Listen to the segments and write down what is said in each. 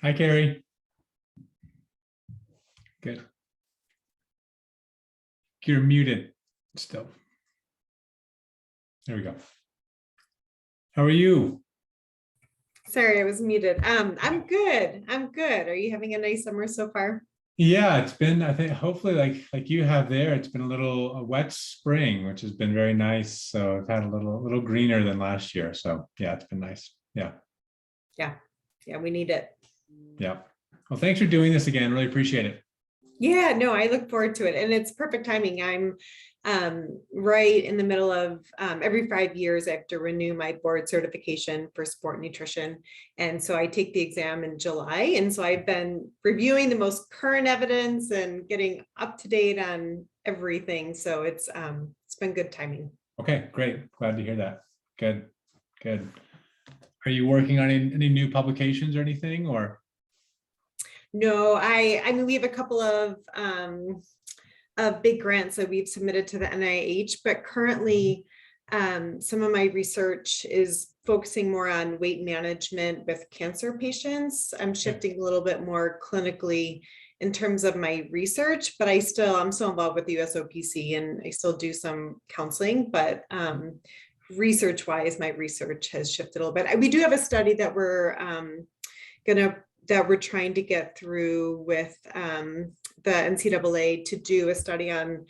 Hi, Kary. Good. You're muted still. There we go. How are you? Sorry, I was muted. I'm good. I'm good. Are you having a nice summer so far? Yeah, it's been, I think, hopefully like you have there, it's been a wet spring, which has been very nice. So I've had a little greener than last year. So yeah, it's been nice. Yeah. Yeah. Yeah, we need it. Yeah. Well, thanks for doing this again. Really appreciate it. Yeah, no, I look forward to it. And it's perfect timing. I'm right in the middle of every 5 years, I have to renew my board certification for sport nutrition. And so I take the exam in July. And so I've been reviewing the most current evidence and getting up to date on everything. So it's been good timing. Okay, great. Glad to hear that. Good, good. Are you working on any new publications or anything, or? No, I mean, we have a couple of big grants that we've submitted to the NIH, but currently some of my research is focusing more on weight management with cancer patients. I'm shifting a little bit more clinically in terms of my research, but I'm still involved with the USOPC and I still do some counseling, but research wise, my research has shifted a little bit. We do have a study that we're trying to get through with the NCAA to do a study on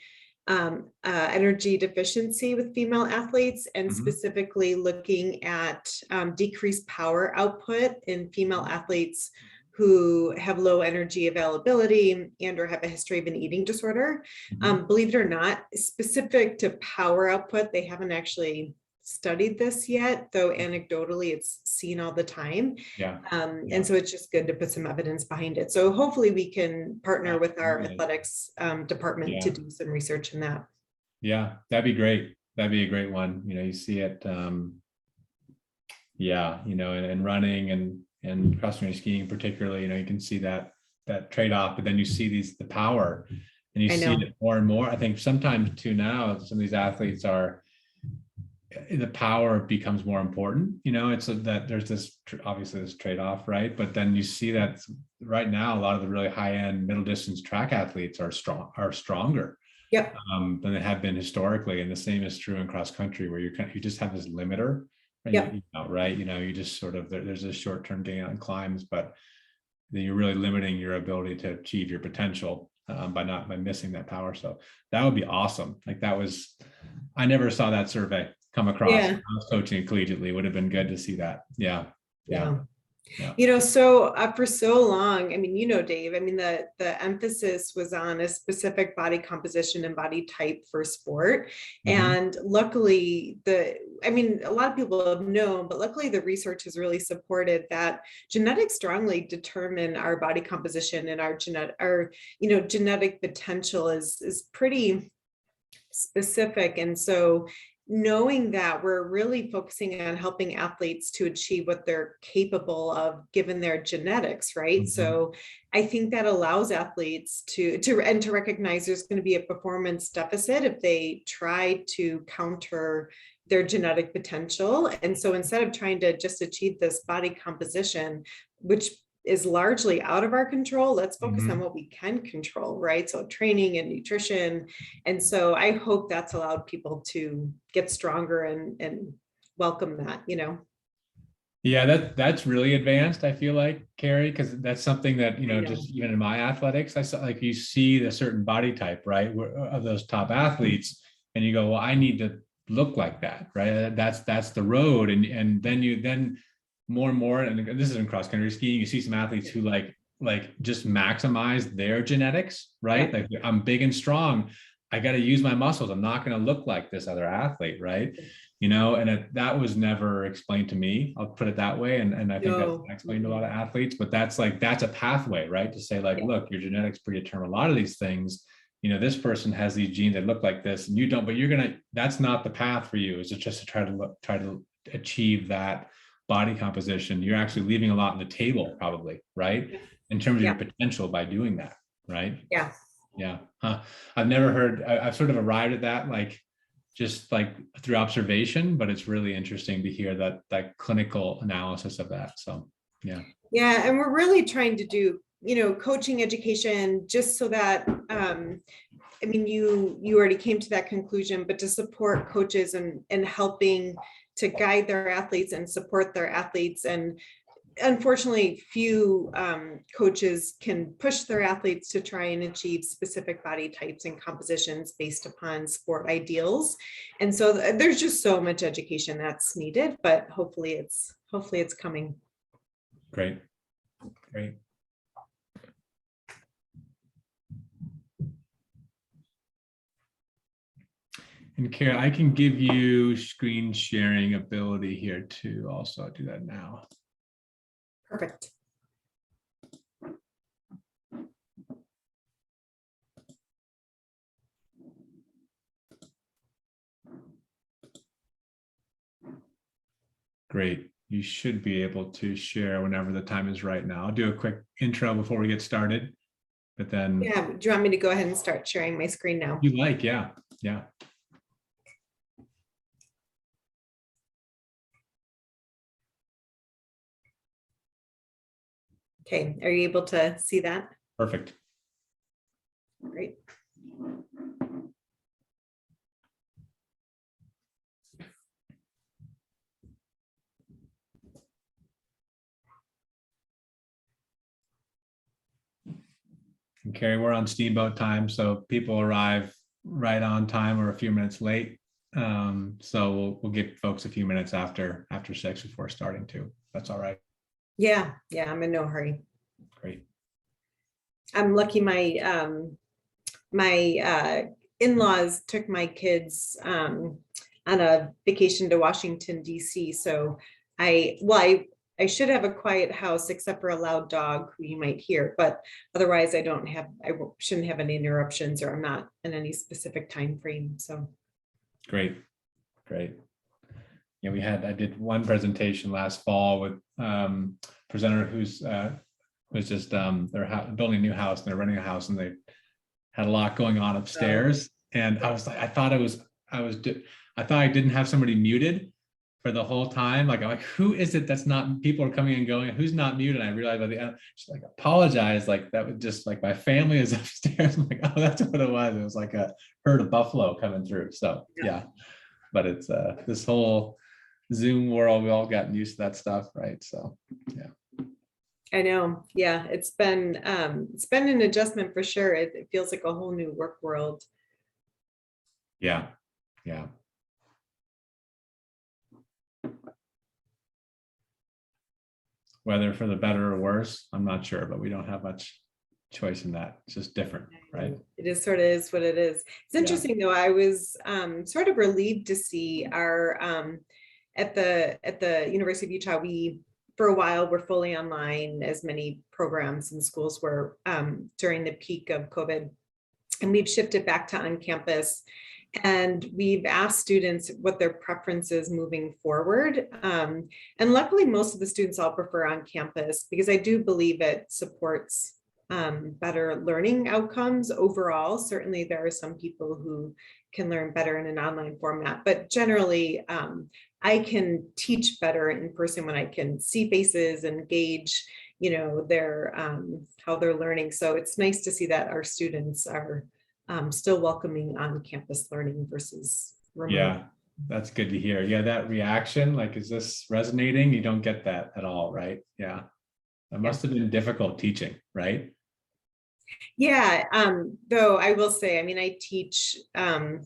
energy deficiency with female athletes and specifically looking at decreased power output in female athletes who have low energy availability and or have a history of an eating disorder. Believe it or not, specific to power output, they haven't actually studied this yet, though anecdotally it's seen all the time. Yeah. And so it's just good to put some evidence behind it. So hopefully we can partner with our athletics department to do some research in that. Yeah, that'd be great. That'd be a great one. You see it, in running and cross-country skiing particularly, you can see that trade-off, but then you see the power and you see it more and more. I think sometimes too now, some of these athletes the power becomes more important, it's that there's obviously this trade-off, right? But then you see that right now, a lot of the really high-end middle distance track athletes are stronger than they have been historically. And the same is true in cross country, where you just have this limiter, right? You just sort of, there's a short-term gain on climbs, but then you're really limiting your ability to achieve your potential by missing that power. So that would be awesome. I never saw that survey come across. I was coaching collegiately. Would have been good to see that. Yeah. So for so long, Dave, the emphasis was on a specific body composition and body type for sport. And luckily a lot of people have known, but luckily the research has really supported that genetics strongly determine our body composition, and our genetic potential is pretty specific. And so knowing that, we're really focusing on helping athletes to achieve what they're capable of given their genetics, right? So I think that allows athletes to recognize there's going to be a performance deficit if they try to counter their genetic potential. And so instead of trying to just achieve this body composition, which is largely out of our control, let's focus on what we can control, right? So training and nutrition. And so I hope that's allowed people to get stronger and welcome that, Yeah, that's really advanced, I feel like, Kary, because that's something that, just even in my athletics, I saw, you see the certain body type, right, of those top athletes, and you go, well, I need to look like that, right? That's the road. And then more and more, and this is in cross country skiing, you see some athletes who like just maximize their genetics, right? Like, I'm big and strong, I got to use my muscles, I'm not going to look like this other athlete, right? And that was never explained to me, I'll put it that way. And I think that's explained to a lot of athletes, but that's a pathway, right? To say look, your genetics predetermine a lot of these things. This person has these genes that look like this and you don't, but that's not the path for you. Is it just to try to achieve that body composition? You're actually leaving a lot on the table, probably, right? In terms of your potential by doing that, right? Yeah. I've never heard, I've sort of arrived at that, just through observation, but it's really interesting to hear that clinical analysis of that. So Yeah. Yeah, and we're really trying to do, coaching education just so that, I mean, you already came to that conclusion, but to support coaches and helping to guide their athletes and support their athletes. And unfortunately, few coaches can push their athletes to try and achieve specific body types and compositions based upon sport ideals. And so there's just so much education that's needed, but hopefully it's coming. Great. Great. And Kara, I can give you screen sharing ability here too. Also, I'll do that now. Perfect. Great. You should be able to share whenever the time is right now. I'll do a quick intro before we get started, but then. Yeah, do you want me to go ahead and start sharing my screen now? You like, yeah, yeah. Okay, are you able to see that? Perfect. Great. And Kary, we're on steamboat time, so people arrive right on time or a few minutes late. So we'll give folks a few minutes after 6 before starting too. That's all right. Yeah, I'm in no hurry. Great. I'm lucky my in-laws took my kids on a vacation to Washington, D.C. So I should have a quiet house except for a loud dog who you might hear, but otherwise I shouldn't have any interruptions, or I'm not in any specific time frame. So great. Yeah, I did one presentation last fall with presenter who's was just they're building a new house and they're renting a house, and they had a lot going on upstairs. And I was like, I thought I didn't have somebody muted for the whole time. Like, I'm like, who is it that's not, people are coming and going, who's not muted? And I realized by the end, she's like, apologize. Like, that was just like, my family is upstairs. I'm like, oh, that's what it was. It was like a herd of buffalo coming through. So yeah, but it's this whole Zoom world, we all gotten used to that stuff, right? So yeah. I know. Yeah, it's been an adjustment for sure. It feels like a whole new work world. Yeah. Whether for the better or worse, I'm not sure, but we don't have much choice in that. It's just different, right? It is sort of is what it is. It's interesting though. I was sort of relieved to see our at the University of Utah, we for a while were fully online, as many programs and schools were during the peak of COVID. And we've shifted back to on campus. And we've asked students what their preference is moving forward. And luckily, most of the students all prefer on campus, because I do believe it supports better learning outcomes overall. Certainly, there are some people who can learn better in an online format, but generally, I can teach better in person when I can see faces and gauge, their how they're learning. So it's nice to see that our students are still welcoming on-campus learning versus remote. Yeah, that's good to hear. Yeah, that reaction, like, is this resonating? You don't get that at all, right? Yeah, that must have been difficult teaching, right? Yeah, though I will say, I mean, I teach, at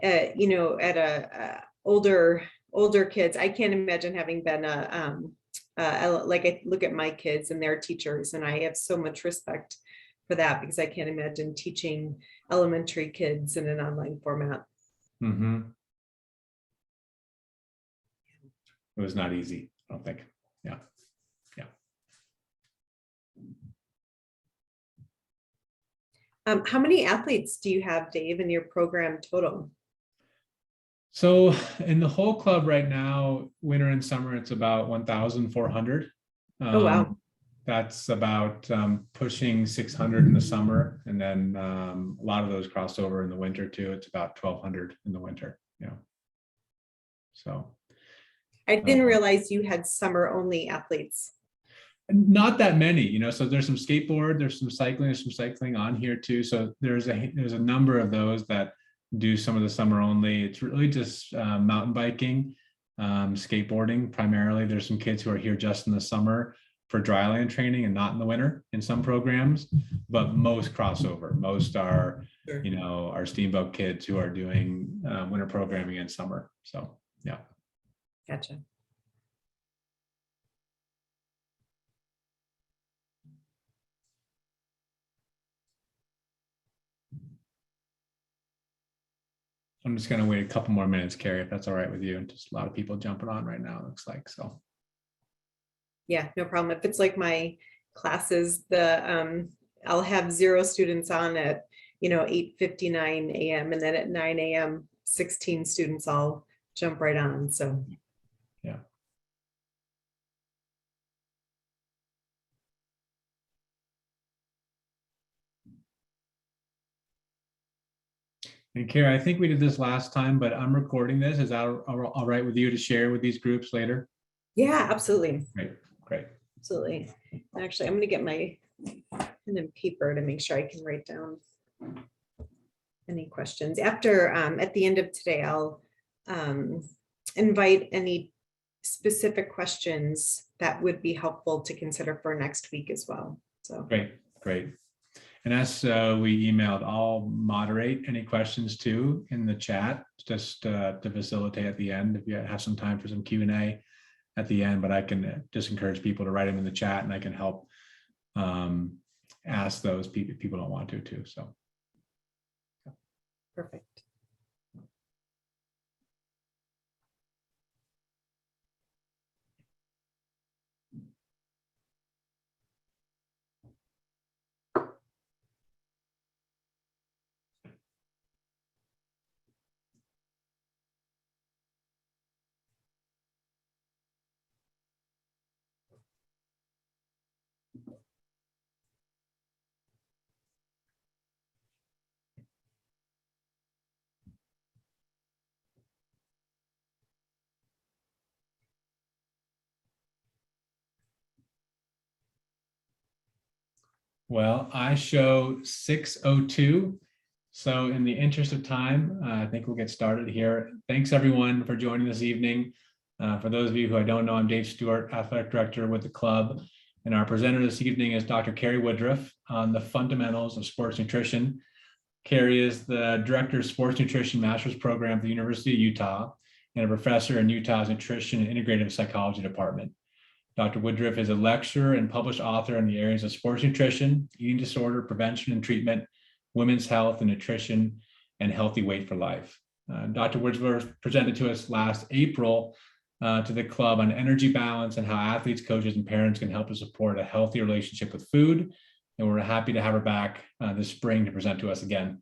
a older kids. I can't imagine having been like, I look at my kids and their teachers, and I have so much respect for that, because I can't imagine teaching elementary kids in an online format. Mm-hmm. It was not easy, I don't think. Yeah. How many athletes do you have, Dave, in your program total? So in the whole club right now, winter and summer, it's about 1,400. Oh, wow. That's about pushing 600 in the summer. And then a lot of those cross over in the winter too. It's about 1,200 in the winter. Yeah. So. I didn't realize you had summer only athletes. Not that many, so there's some skateboard, there's some cycling on here too. So there's a number of those that do some of the summer only. It's really just mountain biking, skateboarding primarily. There's some kids who are here just in the summer for dryland training and not in the winter in some programs, but most crossover. Most are, our Steamboat kids who are doing winter programming in summer. So yeah. Gotcha. I'm just going to wait a couple more minutes, Kary, if that's all right with you. Just a lot of people jumping on right now, it looks like. So yeah, no problem. If it's like my classes, I'll have 0 students on at 8:59 a.m. and then at 9 a.m. 16 students all jump right on. So yeah. And Kary, I think we did this last time, but I'm recording this. Is that all right with you to share with these groups later? Yeah, absolutely. Great. Absolutely. Actually, I'm going to get my pen and paper to make sure I can write down any questions. After, at the end of today, I'll invite any specific questions that would be helpful to consider for next week as well. So great. And as we emailed, I'll moderate any questions too in the chat, just to facilitate at the end if you have some time for some Q&A at the end. But I can just encourage people to write them in the chat, and I can help ask those people if people don't want to too. So perfect. well, I show 6:02. So in the interest of time, I think we'll get started here. Thanks everyone for joining this evening. For those of you who I don't know, I'm Dave Stewart, Athletic Director with the club. And our presenter this evening is Dr. Kary Woodruff on the fundamentals of sports nutrition. Kary is the Director of Sports Nutrition Master's Program at the University of Utah and a professor in Utah's Nutrition and Integrative Psychology Department. Dr. Woodruff is a lecturer and published author in the areas of sports nutrition, eating disorder prevention and treatment, women's health and nutrition, and healthy weight for life. Dr. Woodruff presented to us last April to the club on energy balance and how athletes, coaches, and parents can help to support a healthy relationship with food. And we're happy to have her back this spring to present to us again.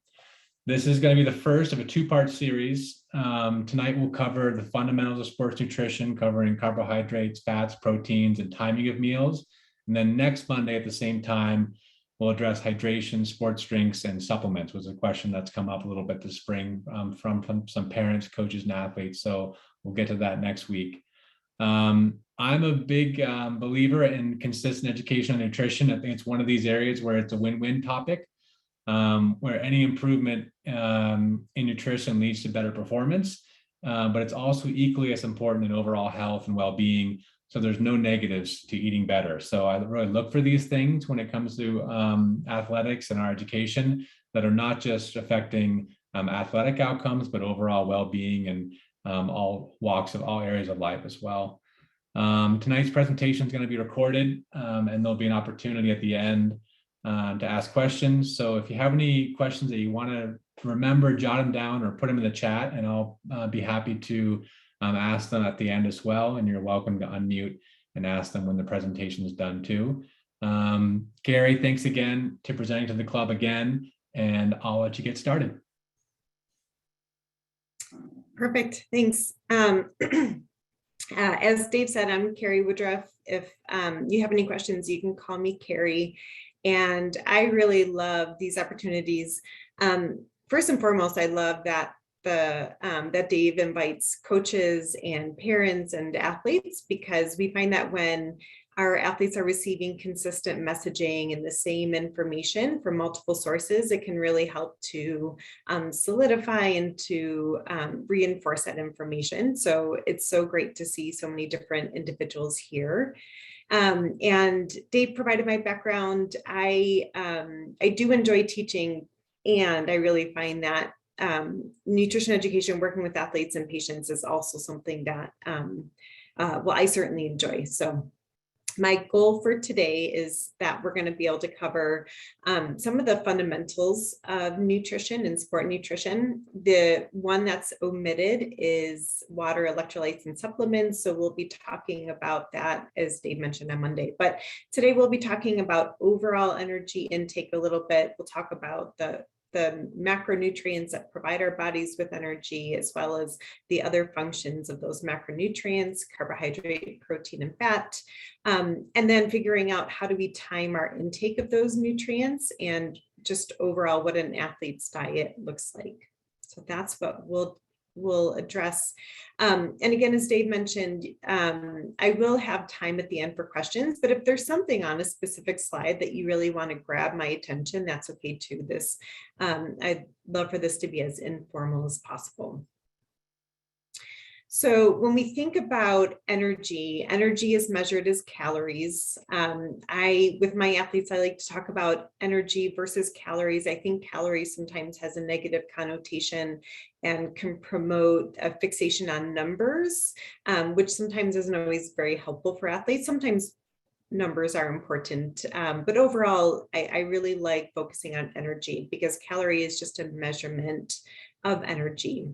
This is going to be the first of a 2-part series. Tonight we'll cover the fundamentals of sports nutrition, covering carbohydrates, fats, proteins, and timing of meals. And then next Monday at the same time, we'll address hydration, sports drinks, and supplements, was a question that's come up a little bit this spring from some parents, coaches, and athletes. So we'll get to that next week. I'm a big believer in consistent education on nutrition. I think it's one of these areas where it's a win-win topic, where any improvement in nutrition leads to better performance, but it's also equally as important in overall health and well-being. So there's no negatives to eating better. So I really look for these things when it comes to athletics and our education that are not just affecting athletic outcomes, but overall well-being and all walks of all areas of life as well. Tonight's presentation is going to be recorded, and there'll be an opportunity at the end to ask questions. So if you have any questions that you want to remember, jot them down or put them in the chat, and I'll be happy to ask them at the end as well. And you're welcome to unmute and ask them when the presentation is done too. Kary, thanks again to presenting to the club again, and I'll let you get started. Perfect, thanks. As Dave said, I'm Kary Woodruff. If you have any questions, you can call me Kary. And I really love these opportunities. First and foremost, I love that that Dave invites coaches and parents and athletes, because we find that when our athletes are receiving consistent messaging and the same information from multiple sources, it can really help to solidify and to reinforce that information. So it's so great to see so many different individuals here. And Dave provided my background. I do enjoy teaching, and I really find that nutrition education, working with athletes and patients, is also something that, well, I certainly enjoy. So my goal for today is that we're going to be able to cover some of the fundamentals of nutrition and sport nutrition. The one that's omitted is water, electrolytes, and supplements. So we'll be talking about that, as Dave mentioned, on Monday. But today we'll be talking about overall energy intake a little bit. We'll talk about the macronutrients that provide our bodies with energy, as well as the other functions of those macronutrients, carbohydrate, protein, and fat. And then figuring out how do we time our intake of those nutrients, and just overall what an athlete's diet looks like. So that's what we'll address. And again, as Dave mentioned, I will have time at the end for questions, but if there's something on a specific slide that you really want to grab my attention, that's okay too. I'd love for this to be as informal as possible. So when we think about energy is measured as calories. With my athletes, I like to talk about energy versus calories. I think calories sometimes has a negative connotation and can promote a fixation on numbers, which sometimes isn't always very helpful for athletes. Sometimes numbers are important, but overall, I really like focusing on energy, because calorie is just a measurement of energy.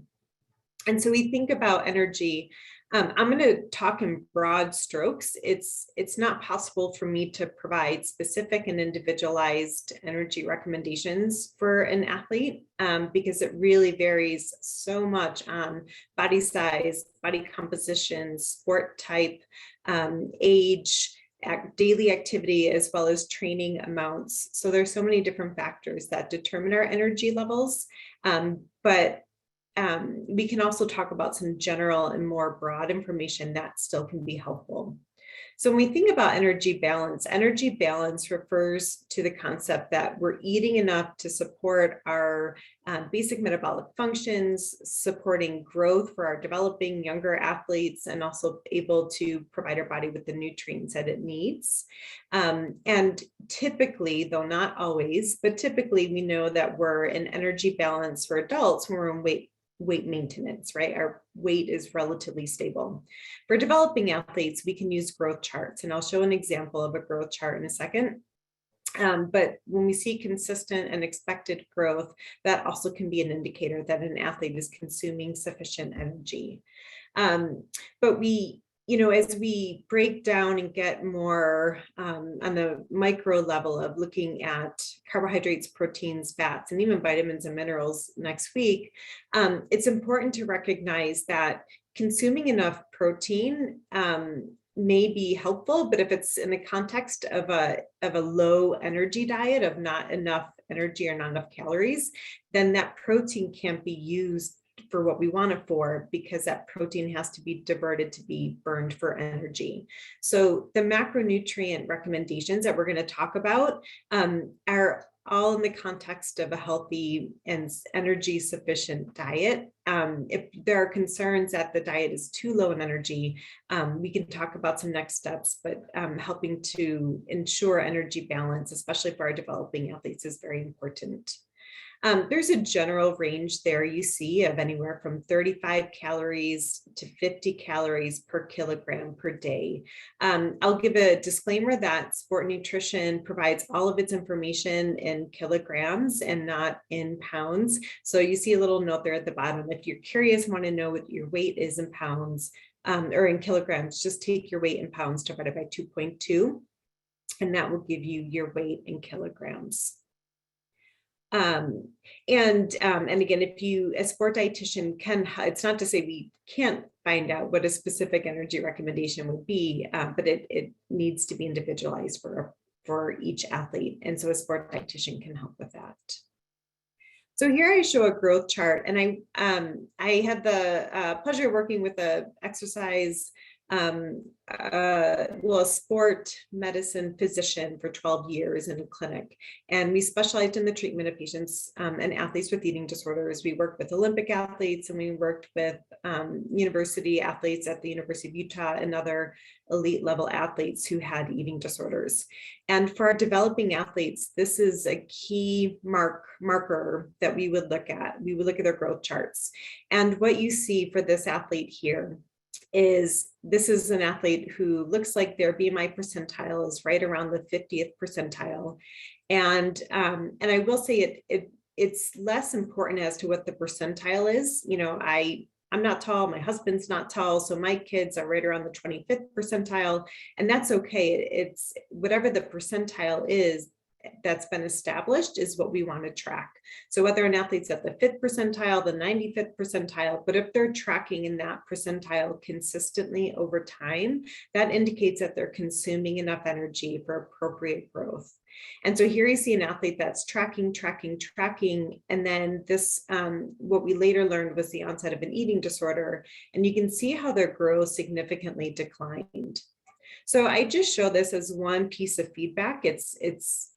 And so we think about energy. I'm going to talk in broad strokes. It's not possible for me to provide specific and individualized energy recommendations for an athlete, because it really varies so much on body size, body composition, sport type, age, daily activity, as well as training amounts. So there's so many different factors that determine our energy levels. But we can also talk about some general and more broad information that still can be helpful. So when we think about energy balance refers to the concept that we're eating enough to support our basic metabolic functions, supporting growth for our developing younger athletes, and also able to provide our body with the nutrients that it needs. And typically, though not always, but typically we know that we're in energy balance for adults when we're in weight maintenance, right? Our weight is relatively stable. For developing athletes, we can use growth charts, and I'll show an example of a growth chart in a second. But when we see consistent and expected growth, that also can be an indicator that an athlete is consuming sufficient energy. But as we break down and get more on the micro level of looking at carbohydrates, proteins, fats, and even vitamins and minerals next week, it's important to recognize that consuming enough protein may be helpful, but if it's in the context of a low energy diet, of not enough energy or not enough calories, then that protein can't be used for what we want it for, because that protein has to be diverted to be burned for energy. So the macronutrient recommendations that we're going to talk about are all in the context of a healthy and energy sufficient diet. If there are concerns that the diet is too low in energy, we can talk about some next steps, but helping to ensure energy balance, especially for our developing athletes, is very important. There's a general range there you see of anywhere from 35 calories to 50 calories per kilogram per day. I'll give a disclaimer that sport nutrition provides all of its information in kilograms and not in pounds. So you see a little note there at the bottom. If you're curious, want to know what your weight is in pounds or in kilograms, just take your weight in pounds divided by 2.2, and that will give you your weight in kilograms. And again, if you, a sport dietitian can, it's not to say we can't find out what a specific energy recommendation would be, but it needs to be individualized for each athlete. And so a sport dietitian can help with that. So here I show a growth chart, and I had the pleasure of working with a exercise well, a sport medicine physician for 12 years in a clinic. And we specialized in the treatment of patients and athletes with eating disorders. We worked with Olympic athletes, and we worked with university athletes at the University of Utah and other elite level athletes who had eating disorders. And for our developing athletes, this is a key marker that we would look at. We would look at their growth charts. And what you see for this athlete here is this is an athlete who looks like their BMI percentile is right around the 50th percentile. And I will say it's less important as to what the percentile is. You know, I'm not tall, my husband's not tall, so my kids are right around the 25th percentile, and that's okay. It's whatever the percentile is that's been established is what we want to track. So whether an athlete's at the 5th percentile, the 95th percentile, but if they're tracking in that percentile consistently over time, that indicates that they're consuming enough energy for appropriate growth. And so here you see an athlete that's tracking, and then this, what we later learned was the onset of an eating disorder, and you can see how their growth significantly declined. So I just show this as one piece of feedback. It's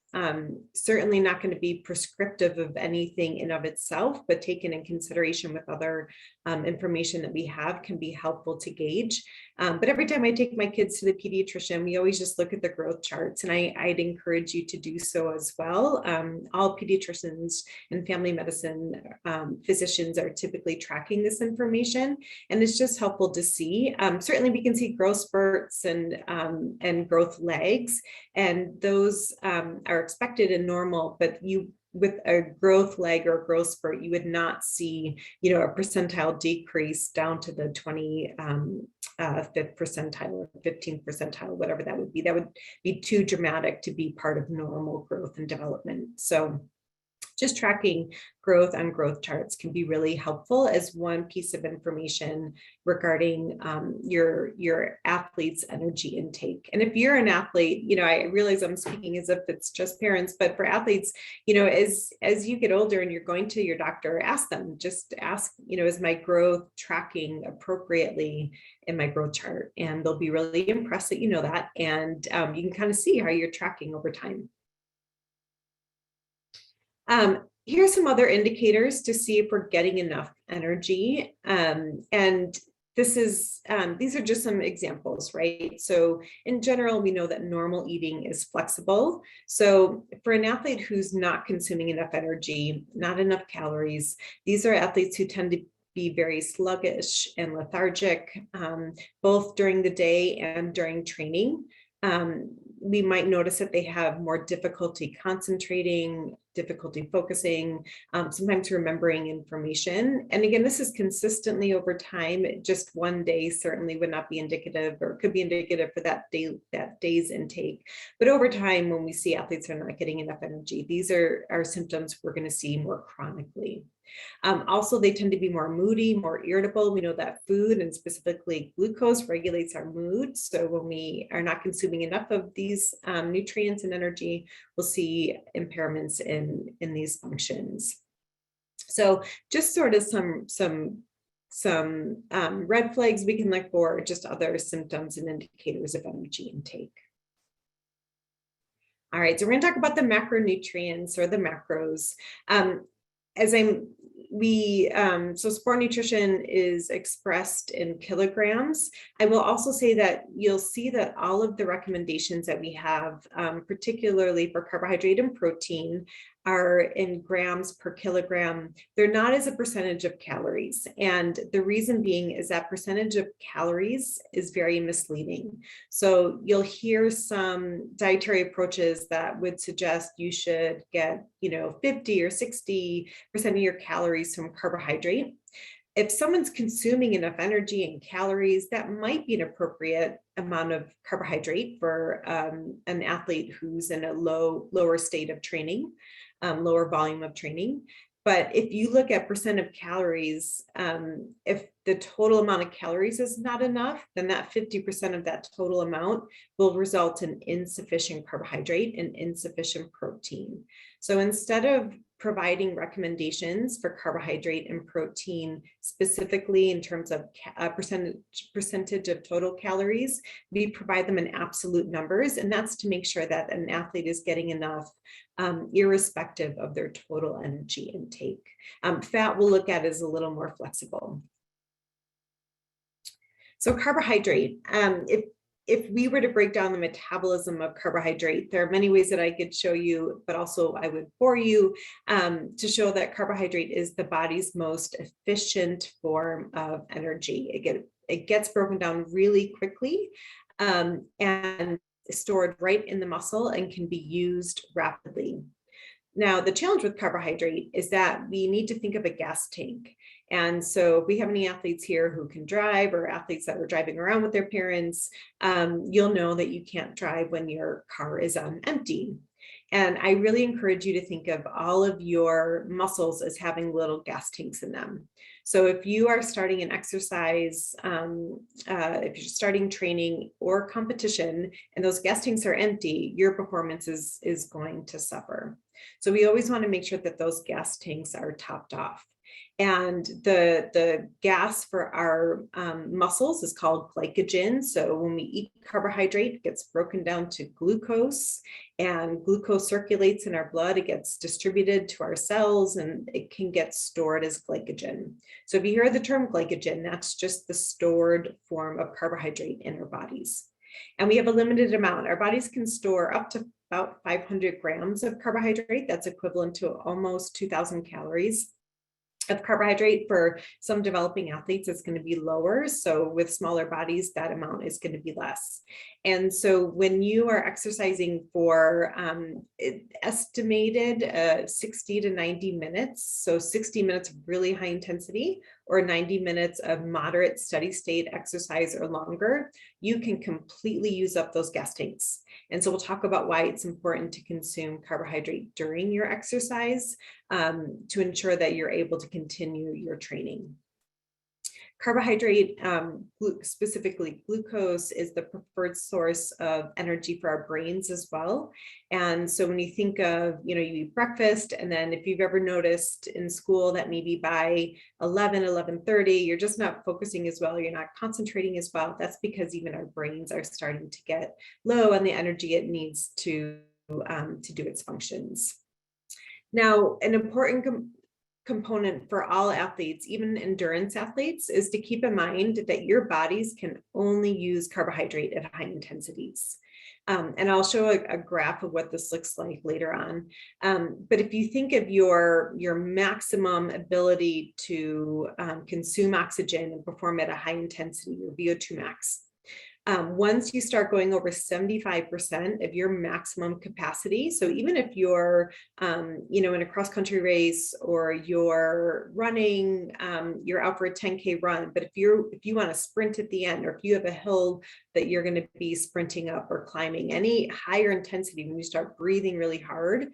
certainly not going to be prescriptive of anything in of itself, but taken in consideration with other information that we have can be helpful to gauge. But every time I take my kids to the pediatrician, we always just look at the growth charts, and I'd encourage you to do so as well. All pediatricians and family medicine physicians are typically tracking this information, and it's just helpful to see. Certainly we can see growth spurts and growth lags, and those are expected and normal, but with a growth lag or a growth spurt, you would not see, you know, a percentile decrease down to the 25th percentile or 15th percentile, whatever that would be. That would be too dramatic to be part of normal growth and development. So just tracking growth on growth charts can be really helpful as one piece of information regarding your athlete's energy intake. And if you're an athlete, you know, I realize I'm speaking as if it's just parents, but for athletes, you know, as you get older and you're going to your doctor, just ask, you know, is my growth tracking appropriately in my growth chart? And they'll be really impressed that you know that. And you can kind of see how you're tracking over time. Here's some other indicators to see if we're getting enough energy. And these are just some examples, right? So in general, we know that normal eating is flexible. So for an athlete who's not consuming enough energy, not enough calories, these are athletes who tend to be very sluggish and lethargic, both during the day and during training. We might notice that they have more difficulty concentrating, difficulty focusing, sometimes remembering information. And again, this is consistently over time. Just one day certainly would not be indicative, or could be indicative for that day's intake. But over time, when we see athletes are not getting enough energy, these are symptoms we're going to see more chronically. Also, they tend to be more moody, more irritable. We know that food, and specifically glucose, regulates our mood. So when we are not consuming enough of these nutrients and energy, we'll see impairments in these functions. So just sort of some red flags we can look for, just other symptoms and indicators of energy intake. All right, so we're going to talk about the macronutrients, or the macros. So sport nutrition is expressed in kilograms. I will also say that you'll see that all of the recommendations that we have, particularly for carbohydrate and protein, are in grams per kilogram. They're not as a percentage of calories. And the reason being is that percentage of calories is very misleading. So you'll hear some dietary approaches that would suggest you should get, 50 or 60% of your calories from carbohydrate. If someone's consuming enough energy and calories, that might be an appropriate amount of carbohydrate for an athlete who's in a lower state of training, lower volume of training. But if you look at percent of calories, if the total amount of calories is not enough, then that 50% of that total amount will result in insufficient carbohydrate and insufficient protein. So instead of providing recommendations for carbohydrate and protein specifically in terms of percentage of total calories, we provide them in absolute numbers, and that's to make sure that an athlete is getting enough irrespective of their total energy intake. Fat we'll look at is a little more flexible. So carbohydrate, if we were to break down the metabolism of carbohydrate, there are many ways that I could show you, but also I would bore you to show that carbohydrate is the body's most efficient form of energy. It gets broken down really quickly and stored right in the muscle and can be used rapidly. Now, the challenge with carbohydrate is that we need to think of a gas tank. And so if we have any athletes here who can drive or athletes that are driving around with their parents, you'll know that you can't drive when your car is on empty. And I really encourage you to think of all of your muscles as having little gas tanks in them. So if you are starting an exercise, if you're starting training or competition and those gas tanks are empty, your performance is going to suffer. So we always want to make sure that those gas tanks are topped off. And the gas for our muscles is called glycogen. So when we eat carbohydrate, it gets broken down to glucose, and glucose circulates in our blood. It gets distributed to our cells, and it can get stored as glycogen. So if you hear the term glycogen, that's just the stored form of carbohydrate in our bodies. And we have a limited amount. Our bodies can store up to about 500 grams of carbohydrate. That's equivalent to almost 2,000 calories. Of carbohydrate. For some developing athletes, it's going to be lower. So with smaller bodies, that amount is going to be less. And so when you are exercising for estimated 60 to 90 minutes, so 60 minutes of really high intensity or 90 minutes of moderate steady state exercise or longer, you can completely use up those gas tanks. And so we'll talk about why it's important to consume carbohydrate during your exercise to ensure that you're able to continue your training. Carbohydrate, specifically glucose, is the preferred source of energy for our brains as well. And so when you think of, you eat breakfast, and then if you've ever noticed in school that maybe by 11:30, you're just not focusing as well, you're not concentrating as well, that's because even our brains are starting to get low on the energy it needs to do its functions. Now, an important component for all athletes, even endurance athletes, is to keep in mind that your bodies can only use carbohydrate at high intensities. And I'll show a graph of what this looks like later on. But if you think of your maximum ability to consume oxygen and perform at a high intensity, your VO2 max, once you start going over 75% of your maximum capacity, so even if you're, in a cross-country race or you're running, you're out for a 10K run, but if you want to sprint at the end, or if you have a hill that you're going to be sprinting up or climbing, any higher intensity, when you start breathing really hard,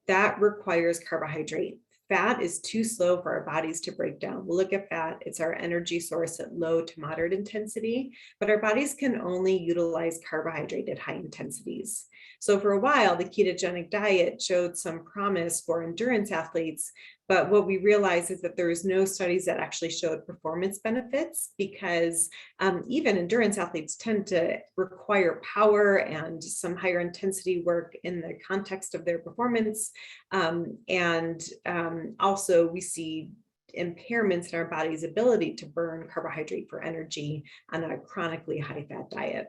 that requires carbohydrate. Fat is too slow for our bodies to break down. We'll look at fat. It's our energy source at low to moderate intensity, but our bodies can only utilize carbohydrate at high intensities. So for a while, the ketogenic diet showed some promise for endurance athletes, but what we realized is that there is no studies that actually showed performance benefits, because even endurance athletes tend to require power and some higher intensity work in the context of their performance. Also we see impairments in our body's ability to burn carbohydrate for energy on a chronically high fat diet.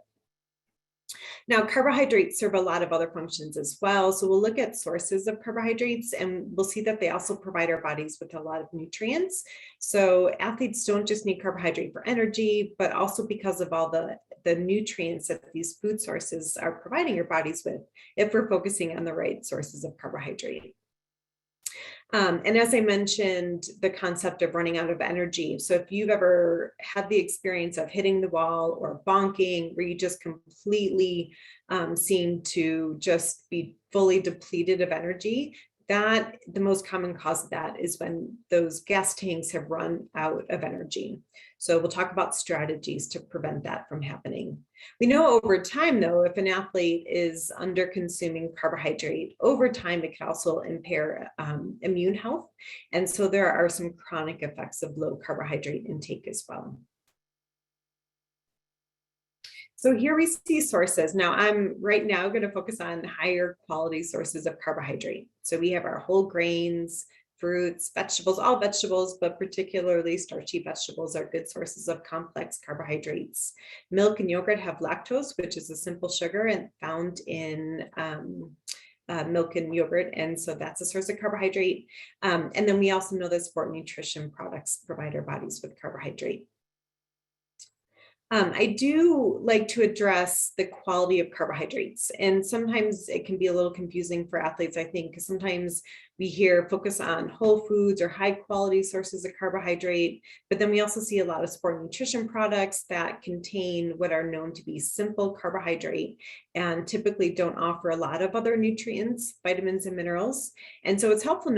Now, carbohydrates serve a lot of other functions as well. So we'll look at sources of carbohydrates, and we'll see that they also provide our bodies with a lot of nutrients. So athletes don't just need carbohydrate for energy, but also because of all the nutrients that these food sources are providing your bodies with, if we're focusing on the right sources of carbohydrate. And as I mentioned, the concept of running out of energy. So if you've ever had the experience of hitting the wall or bonking, where you just completely seem to just be fully depleted of energy, that the most common cause of that is when those gas tanks have run out of energy. So we'll talk about strategies to prevent that from happening. We know over time, though, if an athlete is under consuming carbohydrate, over time, it can also impair immune health. And so there are some chronic effects of low carbohydrate intake as well. So here we see sources. Now I'm right now going to focus on higher quality sources of carbohydrate. So we have our whole grains, fruits, vegetables, all vegetables, but particularly starchy vegetables are good sources of complex carbohydrates. Milk and yogurt have lactose, which is a simple sugar and found in milk and yogurt. And so that's a source of carbohydrate. And then we also know that sport nutrition products provide our bodies with carbohydrate. I do like to address the quality of carbohydrates, and sometimes it can be a little confusing for athletes, I think, because sometimes we hear focus on whole foods or high quality sources of carbohydrate, but then we also see a lot of sport nutrition products that contain what are known to be simple carbohydrate and typically don't offer a lot of other nutrients, vitamins, and minerals. And so it's helpful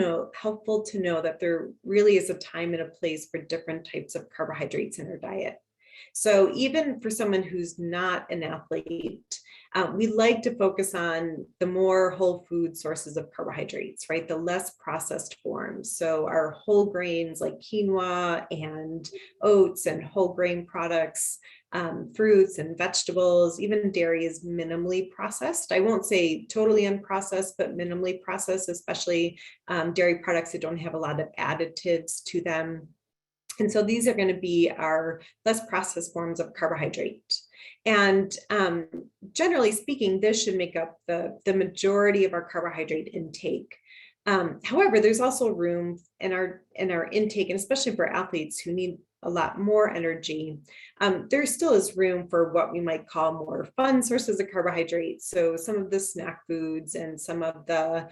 to know that there really is a time and a place for different types of carbohydrates in our diet. So even for someone who's not an athlete, we like to focus on the more whole food sources of carbohydrates, right? The less processed forms. So our whole grains like quinoa and oats and whole grain products, fruits and vegetables, even dairy is minimally processed. I won't say totally unprocessed, but minimally processed, especially dairy products that don't have a lot of additives to them. And so these are going to be our less processed forms of carbohydrate. And generally speaking, this should make up the majority of our carbohydrate intake. However, there's also room in our intake, and especially for athletes who need a lot more energy, there still is room for what we might call more fun sources of carbohydrates. So some of the snack foods and some of the,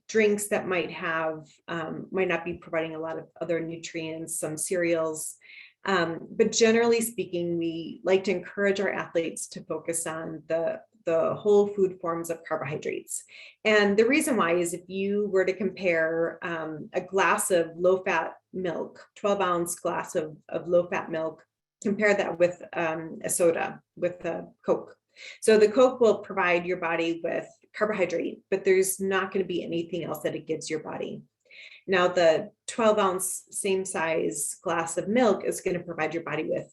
drinks that might not be providing a lot of other nutrients, some cereals. But generally speaking, we like to encourage our athletes to focus on the whole food forms of carbohydrates. And the reason why is if you were to compare a glass of low-fat milk, 12-ounce glass of low-fat milk, compare that with a soda, with a Coke. So the Coke will provide your body with carbohydrate, but there's not going to be anything else that it gives your body. Now, the 12-ounce same size glass of milk is going to provide your body with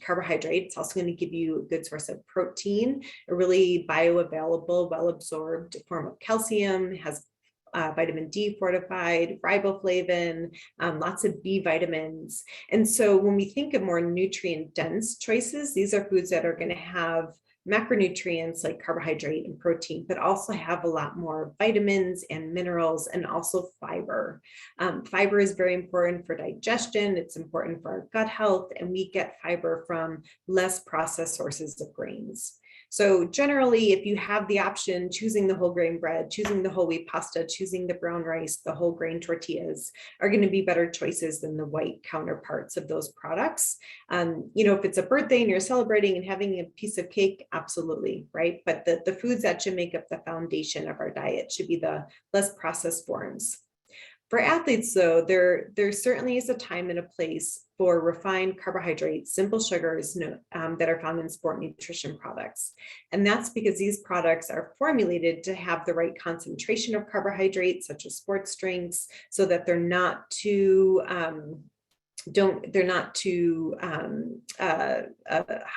carbohydrate. It's also going to give you a good source of protein, a really bioavailable, well-absorbed form of calcium, has vitamin D fortified, riboflavin, lots of B vitamins. And so when we think of more nutrient dense choices, these are foods that are going to have macronutrients like carbohydrate and protein, but also have a lot more vitamins and minerals and also fiber. Fiber is very important for digestion. It's important for our gut health, and we get fiber from less processed sources of grains. So generally, if you have the option, choosing the whole grain bread, choosing the whole wheat pasta, choosing the brown rice, the whole grain tortillas are going to be better choices than the white counterparts of those products. If it's a birthday and you're celebrating and having a piece of cake, absolutely, right? But the foods that should make up the foundation of our diet should be the less processed forms. For athletes, though, there certainly is a time and a place for refined carbohydrates, simple sugars that are found in sport nutrition products. And that's because these products are formulated to have the right concentration of carbohydrates, such as sports drinks, so that they're not too high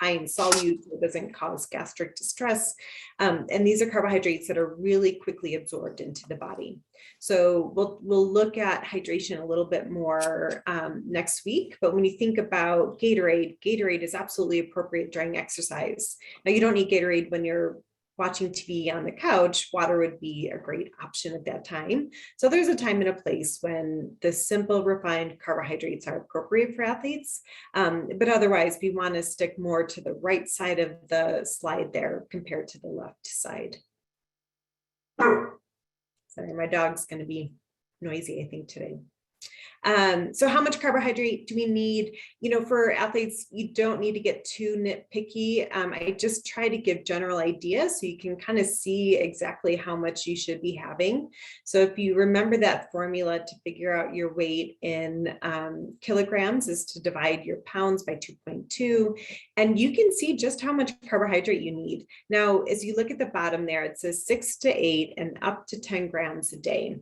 in solute, so it doesn't cause gastric distress. And these are carbohydrates that are really quickly absorbed into the body. So we'll look at hydration a little bit more next week. But when you think about Gatorade is absolutely appropriate during exercise. Now, you don't need Gatorade when you're watching TV on the couch. Water would be a great option at that time. So there's a time and a place when the simple refined carbohydrates are appropriate for athletes. But otherwise, we want to stick more to the right side of the slide there compared to the left side. Sorry, my dog's going to be noisy, I think, today. So how much carbohydrate do we need? For athletes, you don't need to get too nitpicky. I just try to give general ideas so you can kind of see exactly how much you should be having. So if you remember that formula to figure out your weight in kilograms is to divide your pounds by 2.2, and you can see just how much carbohydrate you need. Now, as you look at the bottom there, it says 6 to 8 and up to 10 grams a day.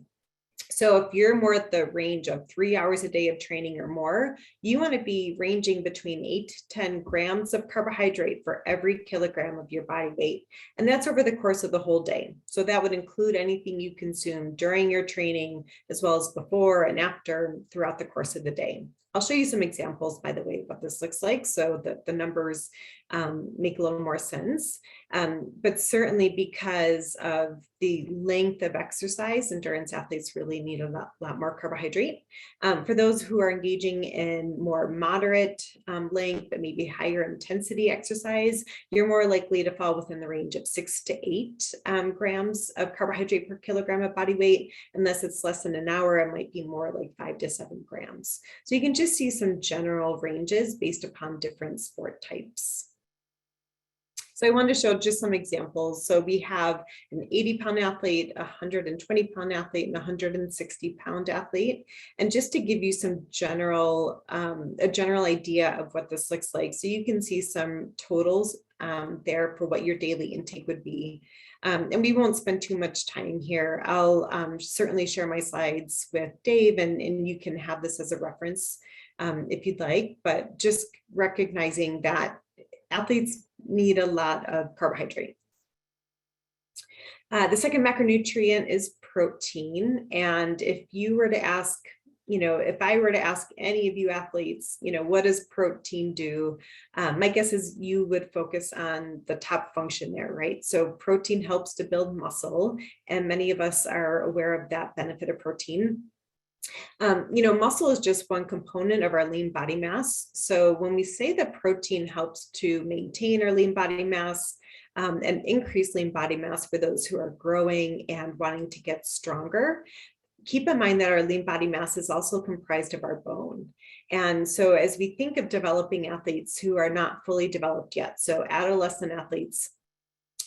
So if you're more at the range of 3 hours a day of training or more, you want to be ranging between 8 to 10 grams of carbohydrate for every kilogram of your body weight. And that's over the course of the whole day. So that would include anything you consume during your training, as well as before and after throughout the course of the day. I'll show you some examples, by the way, of what this looks like so that the numbers make a little more sense. But certainly because of the length of exercise, endurance athletes really need a lot more carbohydrate. For those who are engaging in more moderate length, but maybe higher intensity exercise, you're more likely to fall within the range of 6 to 8 grams of carbohydrate per kilogram of body weight. Unless it's less than an hour, it might be more like 5 to 7 grams. So you can just see some general ranges based upon different sport types. So I wanted to show just some examples. So we have an 80-pound athlete, a 120-pound athlete, and a 160-pound athlete. And just to give you some general, a general idea of what this looks like. So you can see some totals there for what your daily intake would be. And we won't spend too much time here. I'll certainly share my slides with Dave, and you can have this as a reference if you'd like, but just recognizing that athletes need a lot of carbohydrate. The second macronutrient is protein. And if you were to ask, if I were to ask any of you athletes, what does protein do? My guess is you would focus on the top function there, right? So protein helps to build muscle, and many of us are aware of that benefit of protein. Muscle is just one component of our lean body mass. So when we say that protein helps to maintain our lean body mass and increase lean body mass for those who are growing and wanting to get stronger, keep in mind that our lean body mass is also comprised of our bone. And so as we think of developing athletes who are not fully developed yet, so adolescent athletes,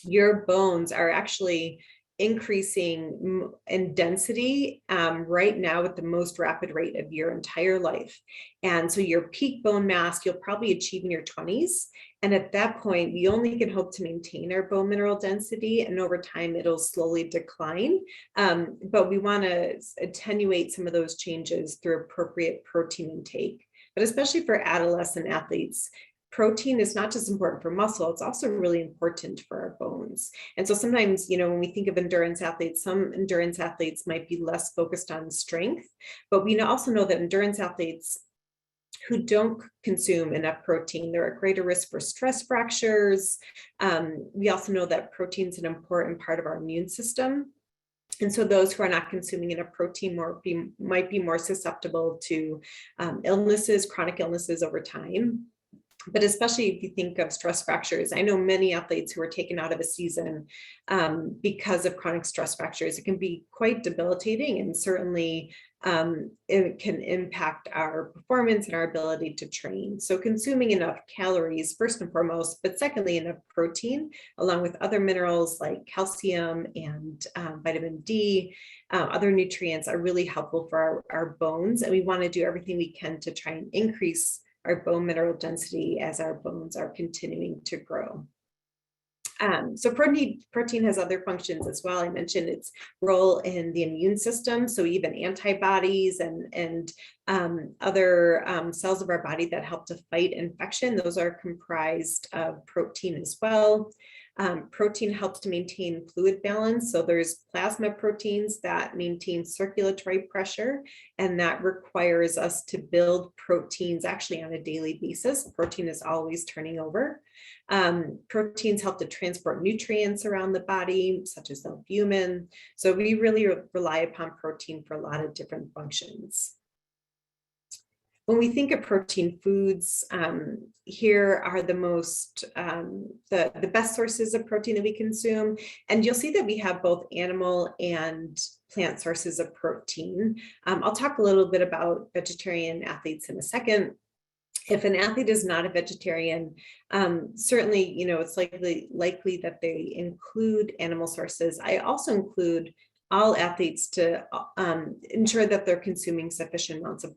your bones are actually increasing in density right now at the most rapid rate of your entire life. And so your peak bone mass, you'll probably achieve in your 20s. And at that point, we only can hope to maintain our bone mineral density, and over time, it'll slowly decline. But we want to attenuate some of those changes through appropriate protein intake. But especially for adolescent athletes, protein is not just important for muscle, it's also really important for our bones. And so sometimes, when we think of endurance athletes, some endurance athletes might be less focused on strength, but we also know that endurance athletes who don't consume enough protein, they're at greater risk for stress fractures. We also know that protein is an important part of our immune system. And so those who are not consuming enough protein might be more susceptible to illnesses, chronic illnesses over time. But especially if you think of stress fractures, I know many athletes who are taken out of a season because of chronic stress fractures. It can be quite debilitating, and certainly it can impact our performance and our ability to train. So consuming enough calories, first and foremost, but secondly, enough protein, along with other minerals like calcium and vitamin D, other nutrients, are really helpful for our bones. And we want to do everything we can to try and increase our bone mineral density as our bones are continuing to grow. So protein has other functions as well. I mentioned its role in the immune system. So even antibodies and other cells of our body that help to fight infection, those are comprised of protein as well. Protein helps to maintain fluid balance. So there's plasma proteins that maintain circulatory pressure, and that requires us to build proteins actually on a daily basis. Protein is always turning over. Proteins help to transport nutrients around the body, such as albumin. So we really rely upon protein for a lot of different functions. when we think of protein foods, here are the most, the best sources of protein that we consume. And you'll see that we have both animal and plant sources of protein. I'll talk a little bit about vegetarian athletes in a second. If an athlete is not a vegetarian, certainly, it's likely that they include animal sources. I also include all athletes to ensure that they're consuming sufficient amounts of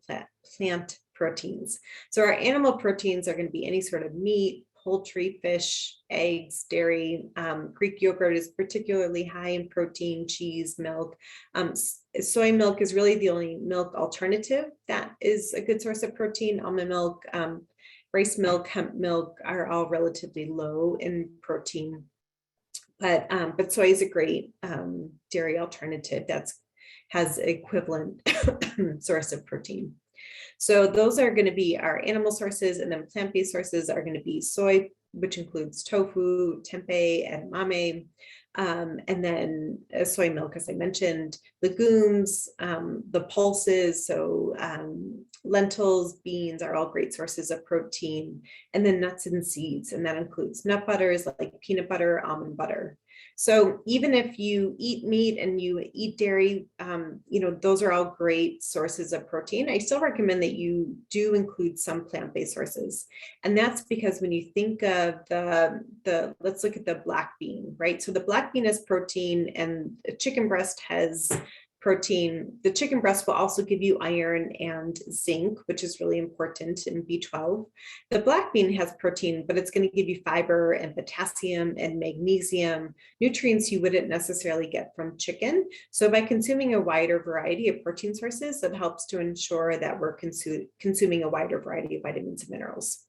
plant proteins. So our animal proteins are going to be any sort of meat, poultry, fish, eggs, dairy. Greek yogurt is particularly high in protein, cheese, milk. Soy milk is really the only milk alternative that is a good source of protein. Almond milk, rice milk, hemp milk are all relatively low in protein. But soy is a great dairy alternative that has equivalent source of protein. So those are going to be our animal sources, and then plant-based sources are going to be soy, which includes tofu, tempeh, and edamame, and then soy milk, as I mentioned, legumes, the pulses, so lentils, beans are all great sources of protein, and then nuts and seeds, and that includes nut butters like peanut butter, almond butter. So even if you eat meat and you eat dairy, those are all great sources of protein. I still recommend that you do include some plant-based sources. And that's because when you think of let's look at the black bean, right? So the black bean has protein and a chicken breast has protein. The chicken breast will also give you iron and zinc, which is really important in B12. The black bean has protein, but it's going to give you fiber and potassium and magnesium, nutrients you wouldn't necessarily get from chicken. So by consuming a wider variety of protein sources, that helps to ensure that we're consuming a wider variety of vitamins and minerals.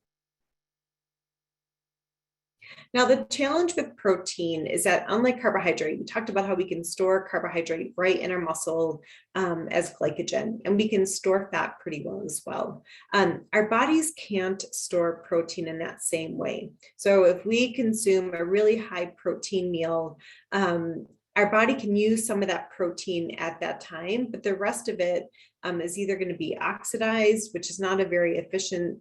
Now, the challenge with protein is that unlike carbohydrate, we talked about how we can store carbohydrate right in our muscle as glycogen, and we can store fat pretty well as well. Our bodies can't store protein in that same way. So if we consume a really high protein meal, our body can use some of that protein at that time, but the rest of it is either going to be oxidized, which is not a very efficient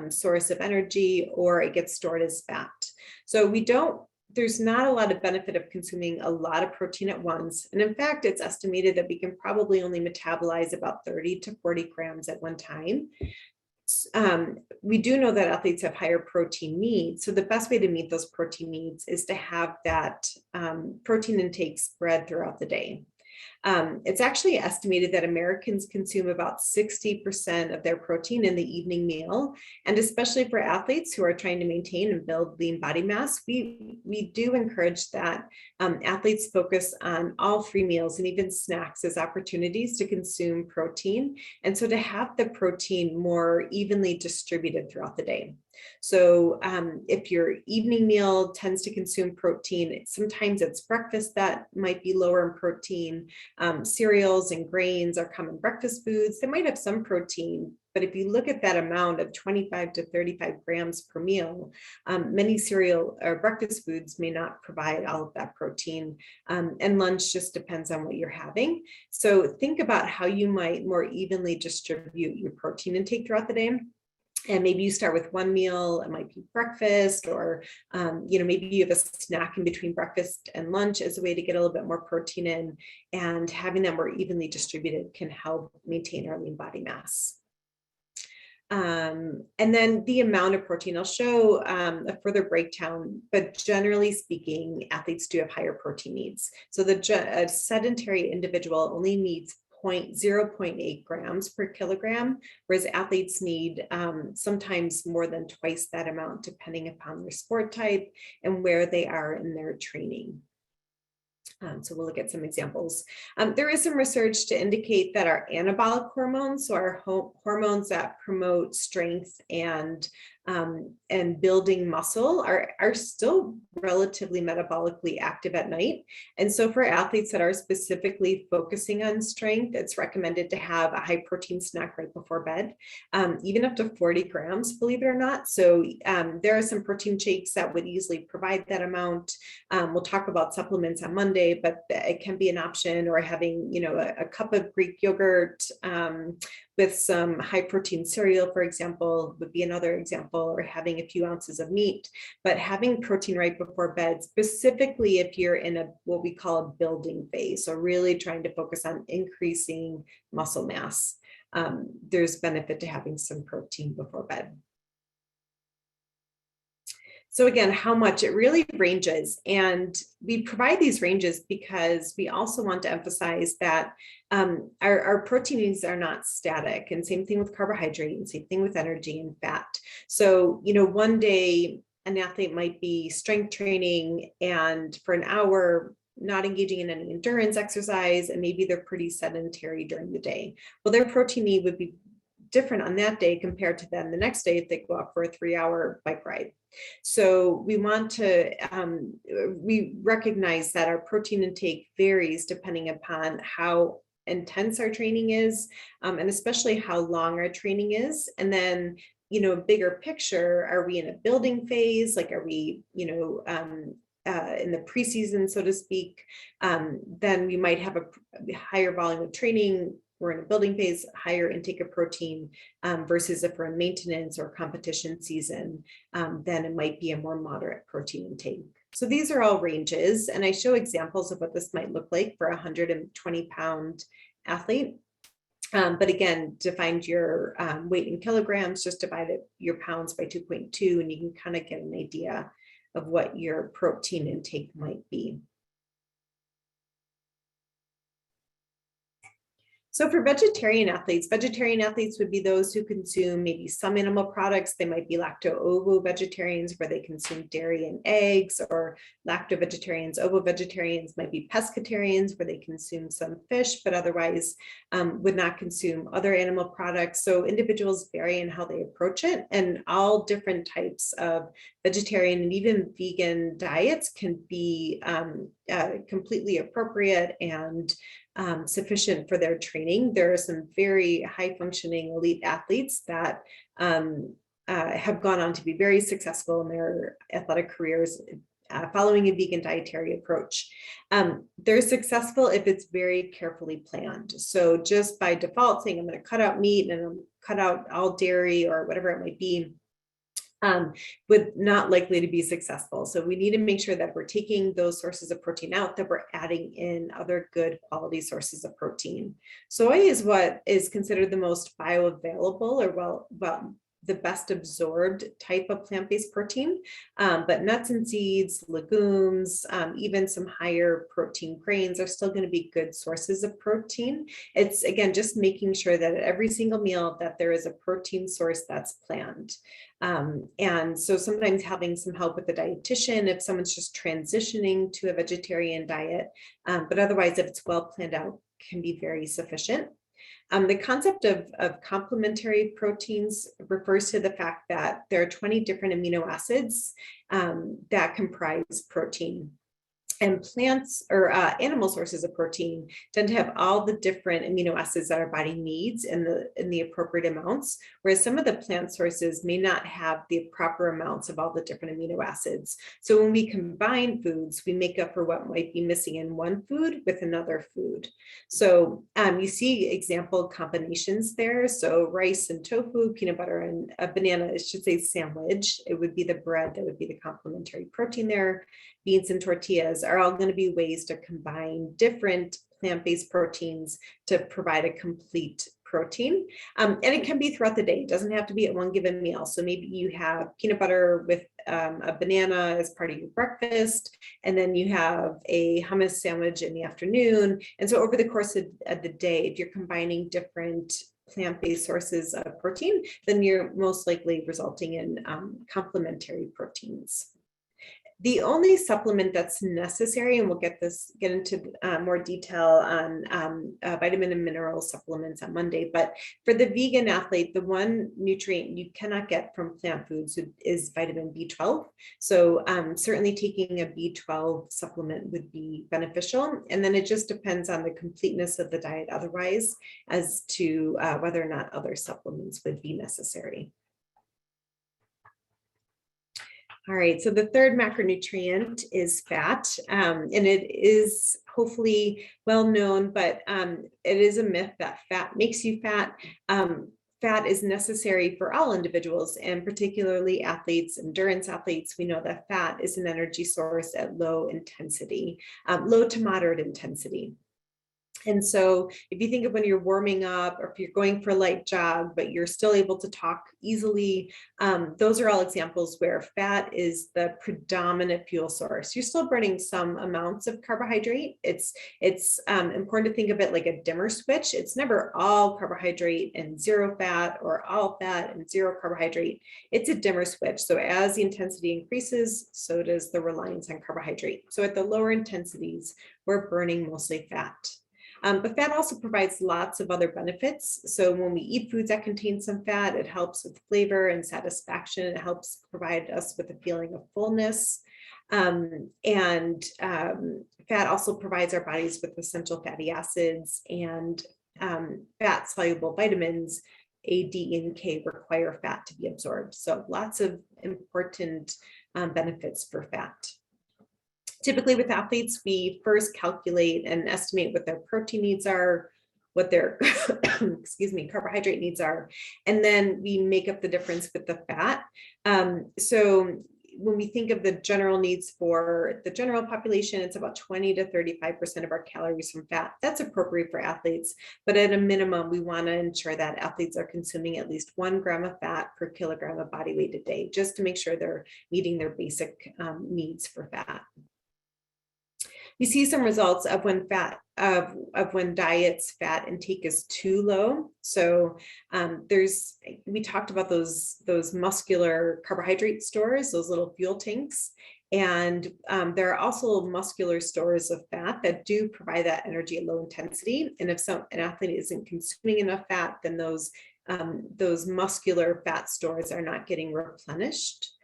source of energy, or it gets stored as fat. So there's not a lot of benefit of consuming a lot of protein at once. And in fact, it's estimated that we can probably only metabolize about 30 to 40 grams at one time. We do know that athletes have higher protein needs. So the best way to meet those protein needs is to have that protein intake spread throughout the day. It's actually estimated that Americans consume about 60% of their protein in the evening meal. And especially for athletes who are trying to maintain and build lean body mass, we do encourage that athletes focus on all three meals and even snacks as opportunities to consume protein. And so to have the protein more evenly distributed throughout the day. So if your evening meal tends to consume protein, sometimes it's breakfast that might be lower in protein. Cereals and grains are common breakfast foods. They might have some protein, but if you look at that amount of 25 to 35 grams per meal, many cereal or breakfast foods may not provide all of that protein, and lunch just depends on what you're having. So think about how you might more evenly distribute your protein intake throughout the day. And maybe you start with one meal, it might be breakfast, or maybe you have a snack in between breakfast and lunch as a way to get a little bit more protein in, and having them more evenly distributed can help maintain our lean body mass. And then the amount of protein, I'll show a further breakdown, but generally speaking, athletes do have higher protein needs. So a sedentary individual only needs 0.8 grams per kilogram, whereas athletes need sometimes more than twice that amount, depending upon their sport type and where they are in their training. So we'll look at some examples. There is some research to indicate that our anabolic hormones, so our hormones that promote strength and building muscle, are still relatively metabolically active at night. And so for athletes that are specifically focusing on strength, it's recommended to have a high protein snack right before bed, even up to 40 grams, believe it or not. So there are some protein shakes that would easily provide that amount. We'll talk about supplements on Monday, but it can be an option, or having, a cup of Greek yogurt with some high protein cereal, for example, would be another example, or having a few ounces of meat, but having protein right before bed, specifically if you're in a what we call a building phase, so really trying to focus on increasing muscle mass. There's benefit to having some protein before bed. So again, how much? It really ranges. And we provide these ranges because we also want to emphasize that our protein needs are not static, and same thing with carbohydrate, and same thing with energy and fat. So, one day an athlete might be strength training and for an hour, not engaging in any endurance exercise, and maybe they're pretty sedentary during the day. Well, their protein need would be different on that day compared to then the next day if they go out for a 3-hour bike ride. So we want to, we recognize that our protein intake varies depending upon how intense our training is, and especially how long our training is. And then, bigger picture, are we in a building phase? Like, are we, in the preseason, so to speak? Then we might have a higher volume of training. We're in a building phase, higher intake of protein, versus if we're in maintenance or competition season, then it might be a more moderate protein intake. So these are all ranges, and I show examples of what this might look like for a 120-pound athlete. But again, to find your weight in kilograms, just divide your pounds by 2.2, and you can kind of get an idea of what your protein intake might be. So for vegetarian athletes would be those who consume maybe some animal products. They might be lacto-ovo vegetarians, where they consume dairy and eggs, or lacto-vegetarians. Ovo-vegetarians might be pescatarians, where they consume some fish, but otherwise would not consume other animal products. So individuals vary in how they approach it, and all different types of vegetarian and even vegan diets can be completely appropriate and sufficient for their training. There are some very high functioning elite athletes that have gone on to be very successful in their athletic careers following a vegan dietary approach. They're successful if it's very carefully planned. So just by default saying, I'm going to cut out meat and I'm cut out all dairy or whatever it might be, would not likely to be successful. So we need to make sure that we're taking those sources of protein out, that we're adding in other good quality sources of protein. Soy is what is considered the most bioavailable, or the best absorbed type of plant-based protein, but nuts and seeds, legumes, even some higher protein grains are still going to be good sources of protein. It's, again, just making sure that at every single meal that there is a protein source that's planned. And so sometimes having some help with the dietitian if someone's just transitioning to a vegetarian diet, but otherwise if it's well planned out, can be very sufficient. The concept of complementary proteins refers to the fact that there are 20 different amino acids that comprise protein. And plants or animal sources of protein tend to have all the different amino acids that our body needs in the appropriate amounts, whereas some of the plant sources may not have the proper amounts of all the different amino acids. So when we combine foods, we make up for what might be missing in one food with another food. So you see example combinations there. So rice and tofu, peanut butter and a banana, it should say sandwich. It would be the bread that would be the complementary protein there. Beans and tortillas are all going to be ways to combine different plant-based proteins to provide a complete protein. And it can be throughout the day. It doesn't have to be at one given meal. So maybe you have peanut butter with a banana as part of your breakfast, and then you have a hummus sandwich in the afternoon. And so over the course of the day, if you're combining different plant-based sources of protein, then you're most likely resulting in complementary proteins. The only supplement that's necessary, and we'll get into more detail on vitamin and mineral supplements on Monday, but for the vegan athlete, the one nutrient you cannot get from plant foods is vitamin B12. So certainly taking a B12 supplement would be beneficial. And then it just depends on the completeness of the diet otherwise as to whether or not other supplements would be necessary. All right, so the third macronutrient is fat, and it is hopefully well known, but it is a myth that fat makes you fat. Fat is necessary for all individuals, and particularly athletes, endurance athletes. We know that fat is an energy source at low intensity, low to moderate intensity. And so if you think of when you're warming up, or if you're going for a light jog, but you're still able to talk easily, those are all examples where fat is the predominant fuel source. You're still burning some amounts of carbohydrate. It's important to think of it like a dimmer switch. It's never all carbohydrate and zero fat, or all fat and zero carbohydrate. It's a dimmer switch. So as the intensity increases, so does the reliance on carbohydrate. So at the lower intensities, we're burning mostly fat. But fat also provides lots of other benefits. So when we eat foods that contain some fat, it helps with flavor and satisfaction. It helps provide us with a feeling of fullness. Fat also provides our bodies with essential fatty acids, and fat soluble vitamins A, D, and K require fat to be absorbed. So lots of important benefits for fat. Typically with athletes, we first calculate and estimate what their protein needs are, what their carbohydrate needs are, and then we make up the difference with the fat. So when we think of the general needs for the general population, it's about 20 to 35% of our calories from fat. That's appropriate for athletes, but at a minimum, we want to ensure that athletes are consuming at least 1 gram of fat per kilogram of body weight a day, just to make sure they're meeting their basic needs for fat. We see some results of when when diets fat intake is too low. So we talked about those muscular carbohydrate stores, those little fuel tanks. And there are also muscular stores of fat that do provide that energy at low intensity. And if an athlete isn't consuming enough fat, then those muscular fat stores are not getting replenished.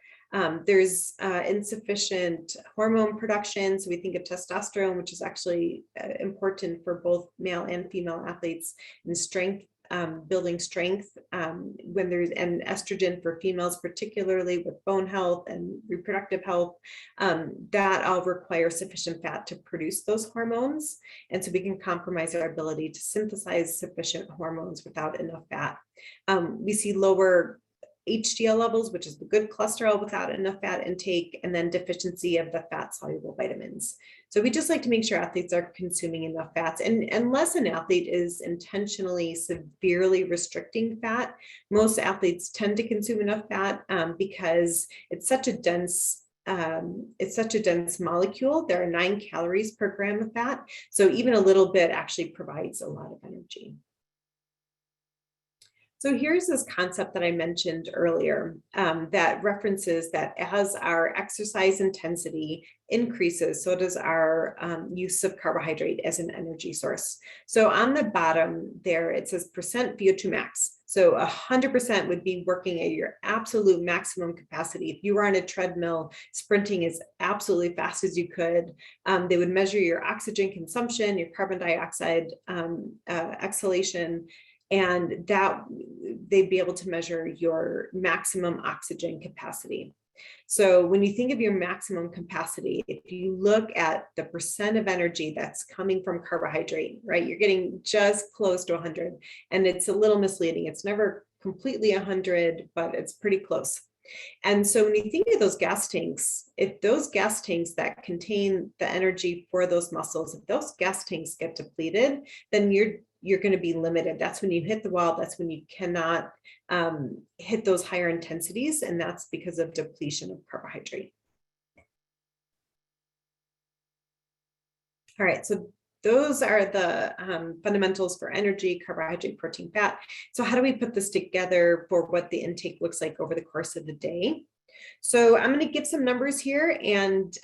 There's insufficient hormone production. So we think of testosterone, which is actually important for both male and female athletes in strength, building strength, and estrogen for females, particularly with bone health and reproductive health, that all require sufficient fat to produce those hormones. And so we can compromise our ability to synthesize sufficient hormones without enough fat. We see lower HDL levels, which is the good cholesterol, without enough fat intake, and then deficiency of the fat soluble vitamins. So we just like to make sure athletes are consuming enough fats. And unless an athlete is intentionally severely restricting fat, most athletes tend to consume enough fat because it's such a dense molecule. There are 9 calories per gram of fat. So even a little bit actually provides a lot of energy. So here's this concept that I mentioned earlier that references that as our exercise intensity increases, so does our use of carbohydrate as an energy source. So on the bottom there, it says percent VO2 max. So 100% would be working at your absolute maximum capacity. If you were on a treadmill, sprinting as absolutely fast as you could, they would measure your oxygen consumption, your carbon dioxide exhalation, and that they'd be able to measure your maximum oxygen capacity. So when you think of your maximum capacity, if you look at the percent of energy that's coming from carbohydrate, right, you're getting just close to 100, and it's a little misleading. It's never completely 100, but it's pretty close. And so when you think of those gas tanks, if those gas tanks that contain the energy for those muscles, if those gas tanks get depleted, then you're going to be limited. That's when you hit the wall. That's when you cannot hit those higher intensities. And that's because of depletion of carbohydrate. All right, so those are the fundamentals for energy, carbohydrate, protein, fat. So how do we put this together for what the intake looks like over the course of the day? So I'm going to give some numbers here, and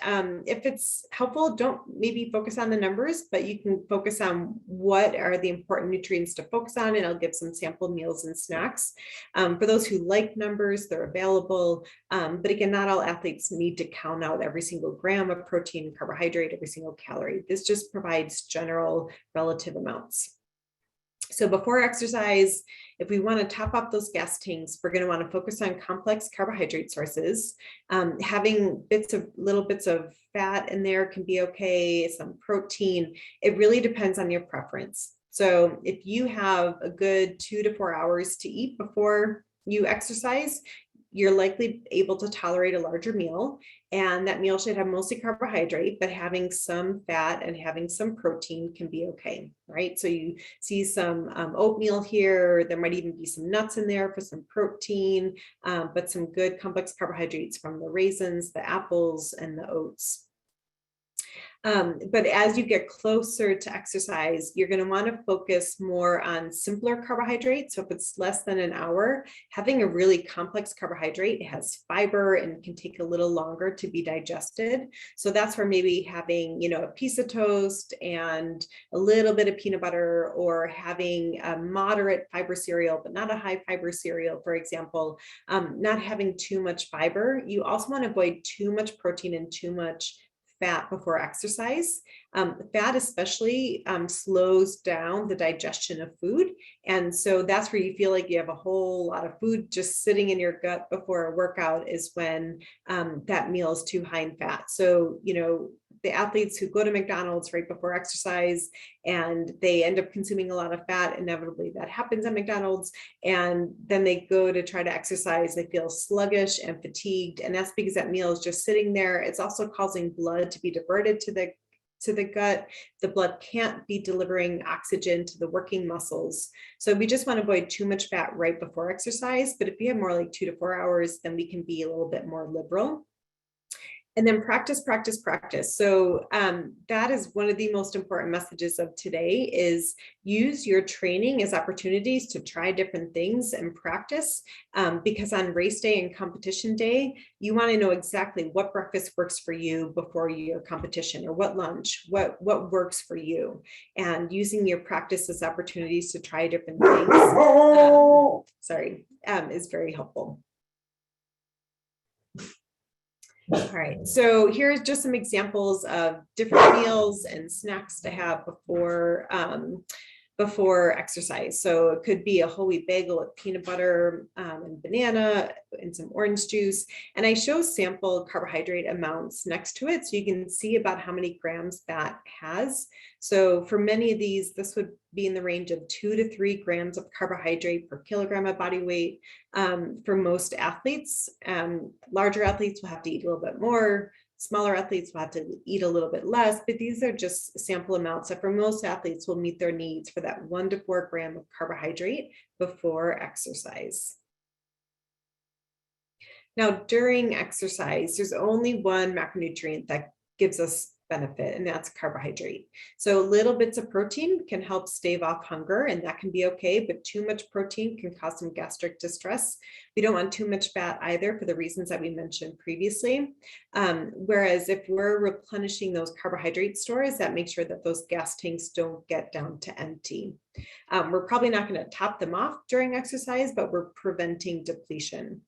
if it's helpful, don't maybe focus on the numbers, but you can focus on what are the important nutrients to focus on, and I'll give some sample meals and snacks. For those who like numbers, they're available, but again, not all athletes need to count out every single gram of protein and carbohydrate, every single calorie. This just provides general relative amounts. So before exercise, if we want to top up those gas tanks, we're going to want to focus on complex carbohydrate sources. Having little bits of fat in there can be okay, some protein. It really depends on your preference. So if you have a good 2 to 4 hours to eat before you exercise, you're likely able to tolerate a larger meal, and that meal should have mostly carbohydrate, but having some fat and having some protein can be okay, right? So you see some oatmeal here. There might even be some nuts in there for some protein, but some good complex carbohydrates from the raisins, the apples, and the oats. But as you get closer to exercise, you're going to want to focus more on simpler carbohydrates. So if it's less than an hour, having a really complex carbohydrate, it has fiber and can take a little longer to be digested. So that's where maybe having, a piece of toast and a little bit of peanut butter, or having a moderate fiber cereal, but not a high fiber cereal, for example, not having too much fiber. You also want to avoid too much protein and too much fat before exercise. Fat especially slows down the digestion of food. And so that's where you feel like you have a whole lot of food just sitting in your gut before a workout, is when that meal is too high in fat. So, the athletes who go to McDonald's right before exercise and they end up consuming a lot of fat, inevitably that happens at McDonald's. And then they go to try to exercise, they feel sluggish and fatigued. And that's because that meal is just sitting there. It's also causing blood to be diverted to the gut. The blood can't be delivering oxygen to the working muscles. So we just want to avoid too much fat right before exercise. But if you have more like 2 to 4 hours, then we can be a little bit more liberal. And then practice, practice, practice. So that is one of the most important messages of today, is use your training as opportunities to try different things and practice, because on race day and competition day, you want to know exactly what breakfast works for you before your competition, or what lunch, what works for you, and using your practice as opportunities to try different things, is very helpful. All right, so here's just some examples of different meals and snacks to have before exercise. So it could be a whole wheat bagel with peanut butter and banana and some orange juice. And I show sample carbohydrate amounts next to it, so you can see about how many grams that has. So for many of these, this would be in the range of 2 to 3 grams of carbohydrate per kilogram of body weight. For most athletes, larger athletes will have to eat a little bit more. Smaller athletes will have to eat a little bit less, but these are just sample amounts that for most athletes will meet their needs for that 1 to 4 gram of carbohydrate before exercise. Now, during exercise, there's only one macronutrient that gives us benefit, and that's carbohydrate. So little bits of protein can help stave off hunger, and that can be okay, but too much protein can cause some gastric distress. We don't want too much fat either, for the reasons that we mentioned previously. Whereas if we're replenishing those carbohydrate stores, that makes sure that those gas tanks don't get down to empty. We're probably not going to top them off during exercise, but we're preventing depletion.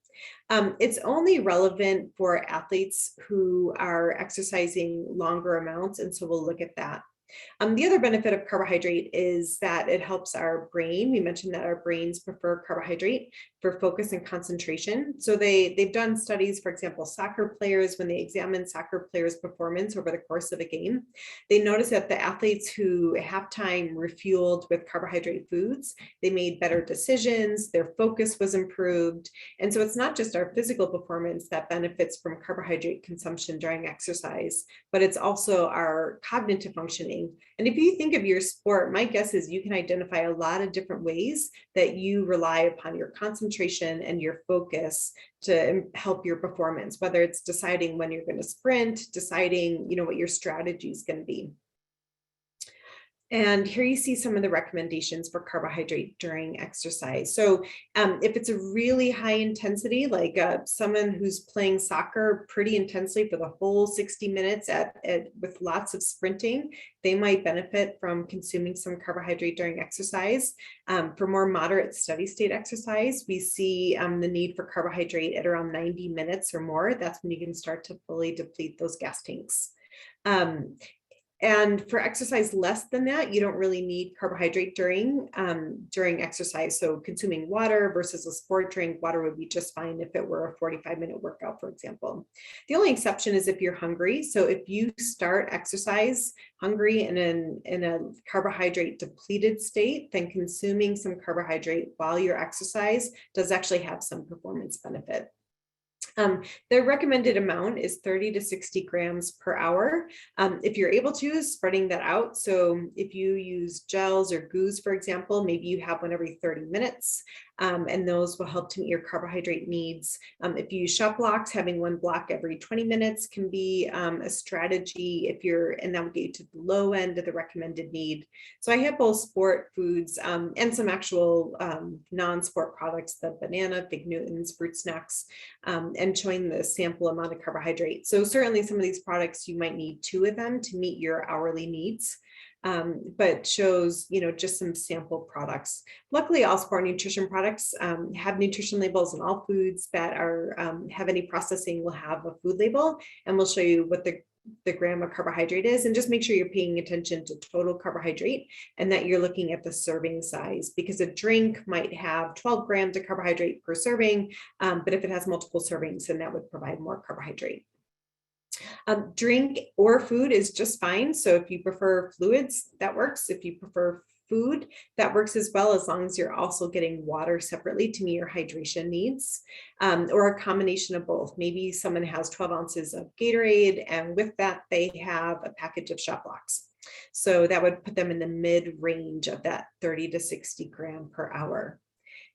It's only relevant for athletes who are exercising longer amounts, and so we'll look at that. The other benefit of carbohydrate is that it helps our brain. We mentioned that our brains prefer carbohydrate for focus and concentration. So they've done studies, for example, soccer players, when they examine soccer players' performance over the course of a game, they noticed that the athletes who at halftime refueled with carbohydrate foods, they made better decisions, their focus was improved. And so it's not just our physical performance that benefits from carbohydrate consumption during exercise, but it's also our cognitive functioning. And if you think of your sport, my guess is you can identify a lot of different ways that you rely upon your concentration and your focus to help your performance, whether it's deciding when you're going to sprint, deciding, what your strategy is going to be. And here you see some of the recommendations for carbohydrate during exercise. So if it's a really high intensity, like someone who's playing soccer pretty intensely for the whole 60 minutes with lots of sprinting, they might benefit from consuming some carbohydrate during exercise. For more moderate steady state exercise, we see the need for carbohydrate at around 90 minutes or more. That's when you can start to fully deplete those gas tanks. And for exercise less than that, you don't really need carbohydrate during exercise. So consuming water versus a sport drink, water would be just fine if it were a 45-minute workout, for example. The only exception is if you're hungry. So if you start exercise hungry and in a carbohydrate depleted state, then consuming some carbohydrate while you're exercise does actually have some performance benefit. The recommended amount is 30 to 60 grams per hour. If you're able to, spreading that out. So if you use gels or goos, for example, maybe you have one every 30 minutes, and those will help to meet your carbohydrate needs. If you use shot blocks, having one block every 20 minutes can be a strategy and that would get you to the low end of the recommended need. So I have both sport foods and some actual non-sport products, the banana, Fig Newtons, fruit snacks, and showing the sample amount of carbohydrate. So certainly some of these products, you might need 2 of them to meet your hourly needs. But shows, just some sample products. Luckily, all sport nutrition products have nutrition labels, and all foods that are have any processing will have a food label, and we'll show you what the gram of carbohydrate is, and just make sure you're paying attention to total carbohydrate and that you're looking at the serving size, because a drink might have 12 grams of carbohydrate per serving, but if it has multiple servings, then that would provide more carbohydrate. Drink or food is just fine. So if you prefer fluids, that works. If you prefer food, that works as well, as long as you're also getting water separately to meet your hydration needs, or a combination of both. Maybe someone has 12 ounces of Gatorade, and with that, they have a package of shot blocks. So that would put them in the mid range of that 30 to 60 gram per hour.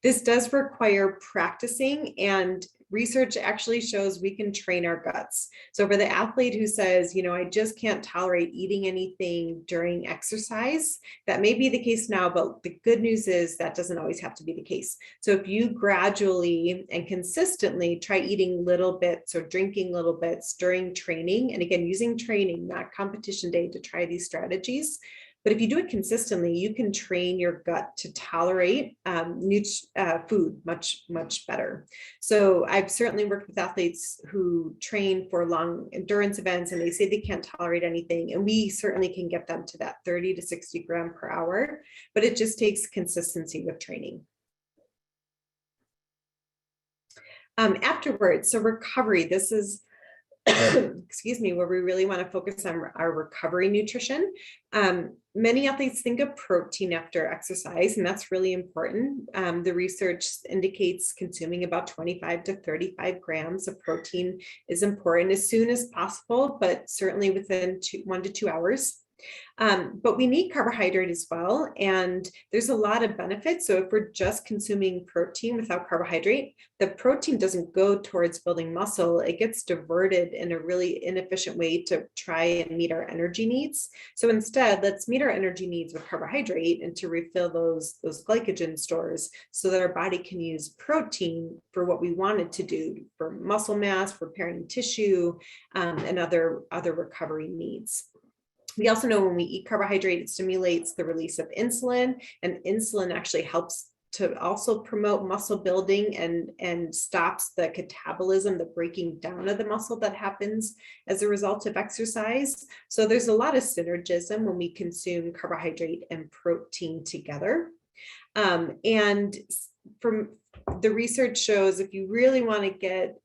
This does require practicing, and research actually shows we can train our guts. So for the athlete who says, I just can't tolerate eating anything during exercise, that may be the case now, but the good news is that doesn't always have to be the case. So if you gradually and consistently try eating little bits or drinking little bits during training, and again, using training, not competition day, to try these strategies, but if you do it consistently, you can train your gut to tolerate food much, much better. So I've certainly worked with athletes who train for long endurance events, and they say they can't tolerate anything. And we certainly can get them to that 30 to 60 gram per hour, but it just takes consistency with training. Afterwards, so recovery, this is excuse me, where we really want to focus on our recovery nutrition. Many athletes think of protein after exercise, and that's really important. The research indicates consuming about 25 to 35 grams of protein is important as soon as possible, but certainly within 1 to 2 hours. But we need carbohydrate as well, and there's a lot of benefits. So if we're just consuming protein without carbohydrate, the protein doesn't go towards building muscle. It gets diverted in a really inefficient way to try and meet our energy needs. So instead, let's meet our energy needs with carbohydrate and to refill those glycogen stores so that our body can use protein for what we want it to do, for muscle mass, for repairing tissue, and other recovery needs. We also know when we eat carbohydrate, it stimulates the release of insulin, and insulin actually helps to also promote muscle building and stops the catabolism, the breaking down of the muscle that happens as a result of exercise. So there's a lot of synergism when we consume carbohydrate and protein together. And from the research shows, if you really want to get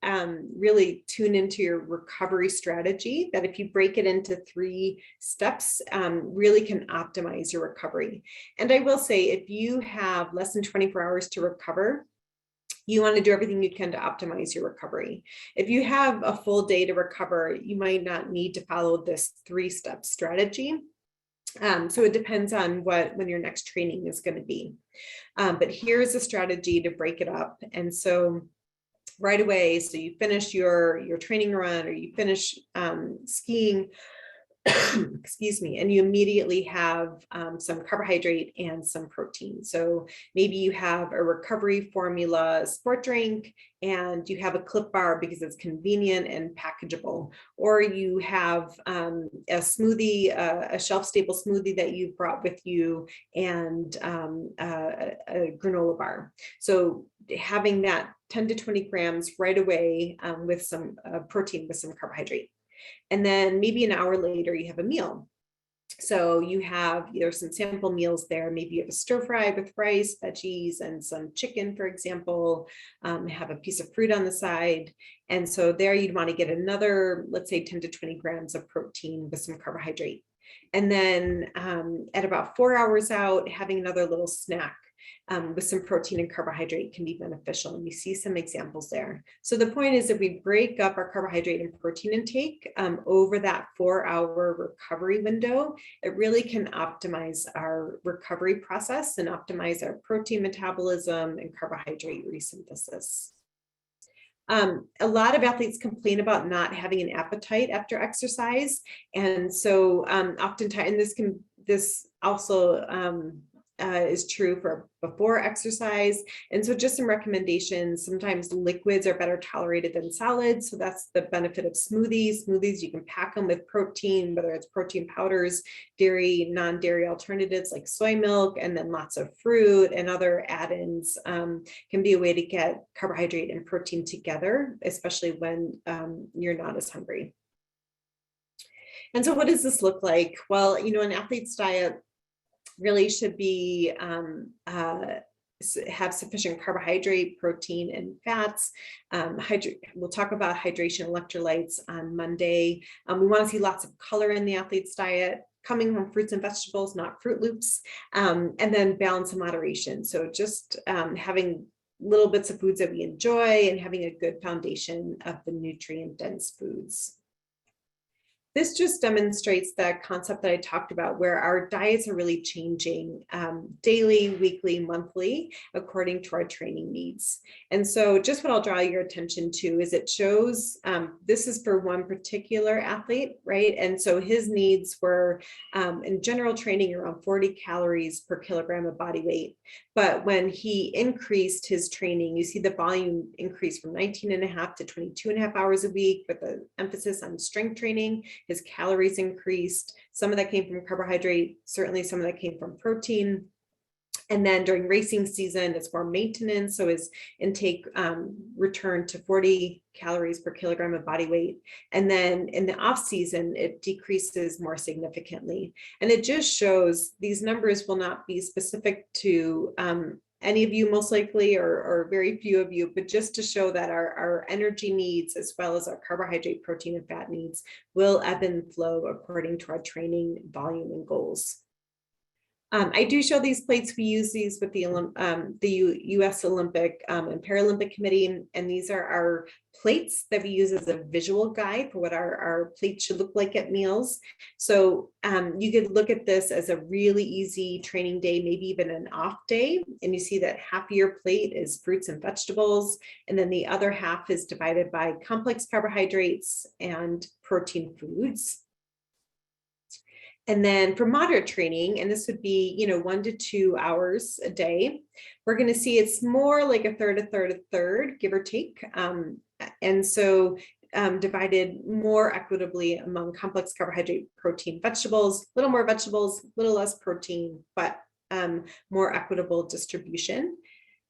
really tune into your recovery strategy, that if you break it into 3 steps, really can optimize your recovery. And I will say, if you have less than 24 hours to recover, you want to do everything you can to optimize your recovery. If you have a full day to recover, you might not need to follow this 3-step strategy. So it depends on when your next training is going to be. But here's a strategy to break it up. And so right away, so you finish your training run, or you finish skiing, excuse me, and you immediately have some carbohydrate and some protein. So maybe you have a recovery formula sport drink, and you have a Clif Bar because it's convenient and packageable, or you have a smoothie, a shelf-stable smoothie that you've brought with you, and a granola bar. So having that 10 to 20 grams right away with some protein, with some carbohydrate. And then maybe an hour later, you have a meal. So you have either some sample meals there, maybe you have a stir fry with rice, veggies, and some chicken, for example, have a piece of fruit on the side. And so there you'd want to get another, let's say 10 to 20 grams of protein with some carbohydrate. And then at about 4 hours out, having another little snack with some protein and carbohydrate can be beneficial. And you see some examples there. So the point is that we break up our carbohydrate and protein intake over that 4-hour recovery window. It really can optimize our recovery process and optimize our protein metabolism and carbohydrate resynthesis. A lot of athletes complain about not having an appetite after exercise. And so oftentimes, and this also is true for before exercise. And so just some recommendations, sometimes liquids are better tolerated than solids. So that's the benefit of smoothies. Smoothies, you can pack them with protein, whether it's protein powders, dairy, non-dairy alternatives like soy milk, and then lots of fruit and other add-ins can be a way to get carbohydrate and protein together, especially when you're not as hungry. And so what does this look like? Well, an athlete's diet really should be have sufficient carbohydrate, protein, and fats. We'll talk about hydration electrolytes on Monday. We want to see lots of color in the athlete's diet, coming from fruits and vegetables, not Fruit Loops, and then balance and moderation. So just having little bits of foods that we enjoy and having a good foundation of the nutrient-dense foods. This just demonstrates that concept that I talked about, where our diets are really changing daily, weekly, monthly, according to our training needs. And so just what I'll draw your attention to is it shows, this is for one particular athlete, right? And so his needs were in general training around 40 calories per kilogram of body weight. But when he increased his training, you see the volume increase from 19.5 to 22.5 hours a week, with the emphasis on strength training. His calories increased. Some of that came from carbohydrate, certainly some of that came from protein. And then during racing season, it's more maintenance. So his intake returned to 40 calories per kilogram of body weight. And then in the off season, it decreases more significantly. And it just shows these numbers will not be specific to any of you most likely, or very few of you, but just to show that our energy needs, as well as our carbohydrate, protein, and fat needs, will ebb and flow according to our training volume and goals. I do show these plates. We use these with the U.S. Olympic and Paralympic Committee, and these are our plates that we use as a visual guide for what our plates should look like at meals. So you could look at this as a really easy training day, maybe even an off day, and you see that half of your plate is fruits and vegetables, and then the other half is divided by complex carbohydrates and protein foods. And then for moderate training, and this would be, 1 to 2 hours a day, we're going to see it's more like a third, give or take. And so divided more equitably among complex carbohydrate, protein, vegetables, a little more vegetables, a little less protein, but more equitable distribution.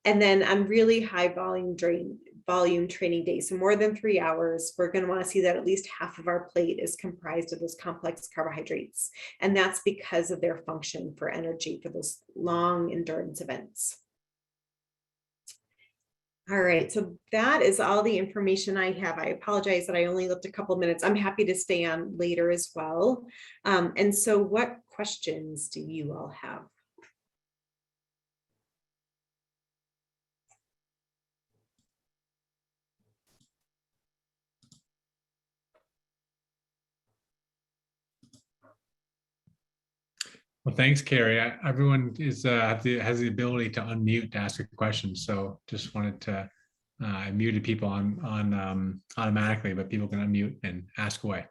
And then on really high volume training days, so more than 3 hours, we're going to want to see that at least half of our plate is comprised of those complex carbohydrates. And that's because of their function for energy for those long endurance events. All right, so that is all the information I have. I apologize that I only left a couple minutes. I'm happy to stay on later as well. And so what questions do you all have? Well, thanks, Kary. Everyone has the ability to unmute to ask a question. So just wanted to, I muted people on automatically, but people can unmute and ask away.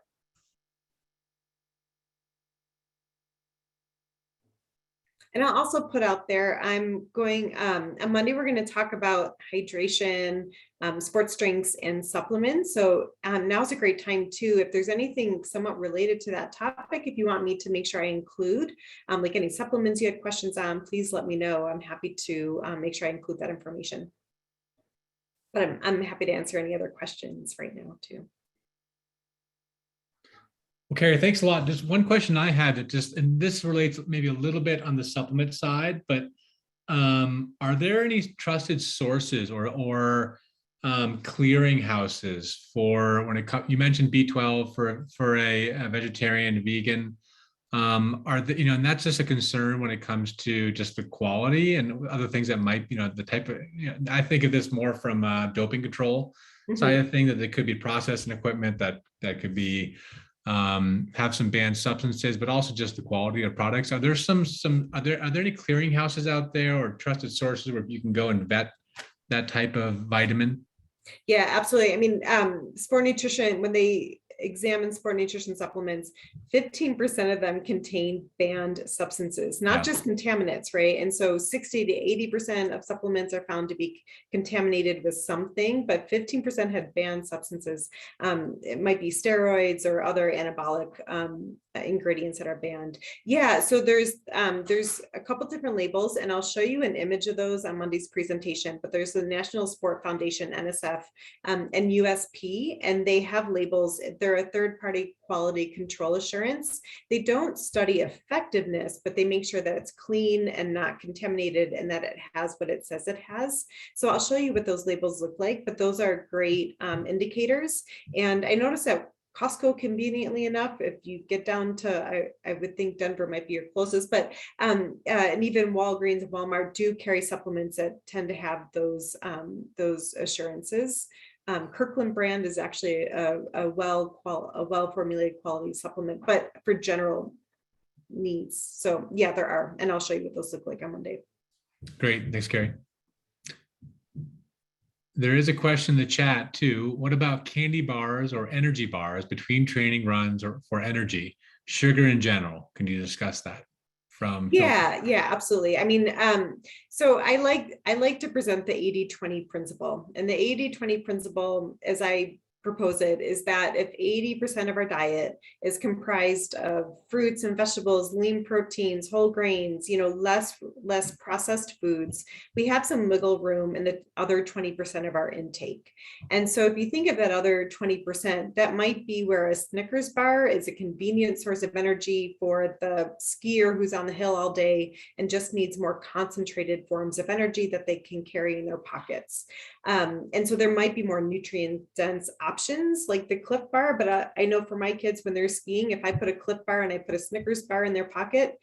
And I'll also put out there, I'm going, on Monday, we're going to talk about hydration, sports drinks, and supplements. So now's a great time too, if there's anything somewhat related to that topic, if you want me to make sure I include, like any supplements you had questions on, please let me know. I'm happy to make sure I include that information. But I'm happy to answer any other questions right now too. Well, Kary, thanks a lot. Just one question I had that just, and this relates maybe a little bit on the supplement side, but are there any trusted sources or clearinghouses for when it comes? You mentioned B12 for a vegetarian, vegan. Are the, and that's just a concern when it comes to just the quality and other things that might, the type of, I think of this more from doping control side Mhm. of thing, that there could be process and equipment that could be have some banned substances, but also just the quality of products. Are there are there any clearinghouses out there or trusted sources where you can go and vet that type of vitamin? Yeah, absolutely. I mean, sport nutrition, when they examine sport nutrition supplements, 15% of them contain banned substances, not Yeah. just contaminants, right? And so 60 to 80% of supplements are found to be contaminated with something, but 15% had banned substances. It might be steroids or other anabolic ingredients that are banned. Yeah, so there's a couple different labels, and I'll show you an image of those on Monday's presentation. But there's the National Sport Foundation, NSF, and USP, and they have labels. They're a third-party quality control assurance. They don't study effectiveness, but they make sure that it's clean and not contaminated, and that it has what it says it has. So I'll show you what those labels look like. But those are great indicators. And I noticed that Costco, conveniently enough, if you get down to, I would think Denver might be your closest, but and even Walgreens and Walmart do carry supplements that tend to have those assurances. Kirkland brand is actually a well formulated quality supplement, but for general needs. So yeah, there are, and I'll show you what those look like on Monday. Great, thanks, Kary. There is a question in the chat too. What about candy bars or energy bars between training runs or for energy? Sugar in general. Can you discuss that? Yeah, absolutely. I mean, so I like to present the 80-20 principle. And the 80-20 principle, as I propose it, is that if 80% of our diet is comprised of fruits and vegetables, lean proteins, whole grains, less processed foods, we have some wiggle room in the other 20% of our intake. And so if you think of that other 20%, that might be where a Snickers bar is a convenient source of energy for the skier who's on the hill all day and just needs more concentrated forms of energy that they can carry in their pockets. And so there might be more nutrient dense options like the Cliff Bar, but I know for my kids when they're skiing, if I put a Cliff Bar and I put a Snickers bar in their pocket,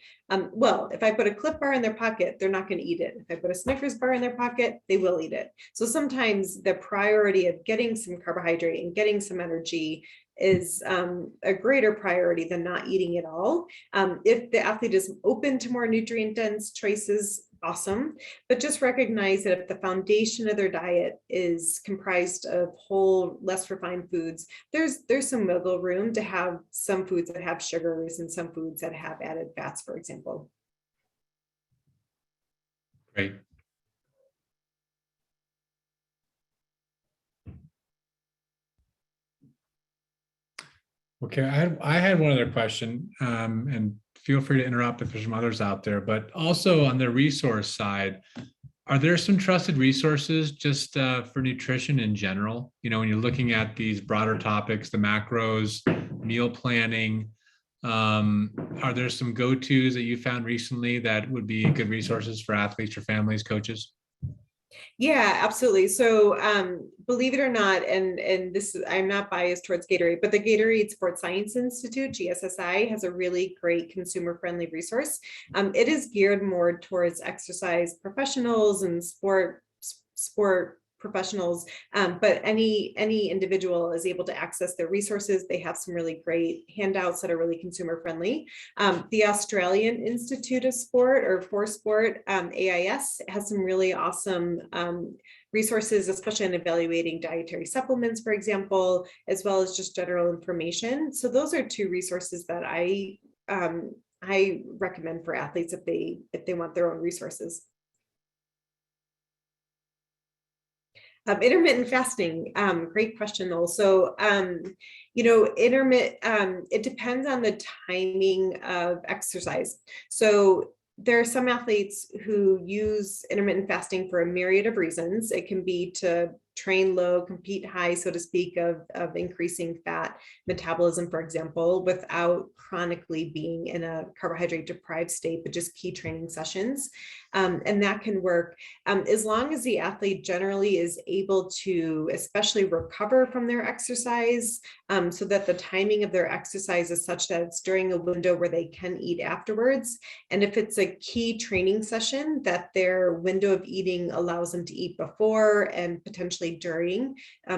well, if I put a Cliff Bar in their pocket, they're not going to eat it. If I put a Snickers bar in their pocket, they will eat it. So sometimes the priority of getting some carbohydrate and getting some energy is a greater priority than not eating at all. If the athlete is open to more nutrient dense choices, awesome. But just recognize that if the foundation of their diet is comprised of whole, less refined foods, there's some wiggle room to have some foods that have sugars and some foods that have added fats, for example. Great. Okay, I had one other question, and feel free to interrupt if there's some others out there, but also on the resource side, are there some trusted resources just for nutrition in general? When you're looking at these broader topics, the macros, meal planning, are there some go-tos that you found recently that would be good resources for athletes or families, coaches? Yeah, absolutely. So believe it or not, and this is, I'm not biased towards Gatorade, but the Gatorade Sports Science Institute, GSSI, has a really great consumer-friendly resource. It is geared more towards exercise professionals and sport professionals, but any individual is able to access their resources. They have some really great handouts that are really consumer friendly. The Australian Institute of Sport, or for Sport, AIS, has some really awesome resources, especially in evaluating dietary supplements, for example, as well as just general information. So those are two resources that I recommend for athletes if they want their own resources. Intermittent fasting, great question though. So, it depends on the timing of exercise. So there are some athletes who use intermittent fasting for a myriad of reasons. It can be to train low, compete high, so to speak, of increasing fat metabolism, for example, without chronically being in a carbohydrate deprived state, but just key training sessions. And that can work as long as the athlete generally is able to especially recover from their exercise, so that the timing of their exercise is such that it's during a window where they can eat afterwards. And if it's a key training session, that their window of eating allows them to eat before and potentially during,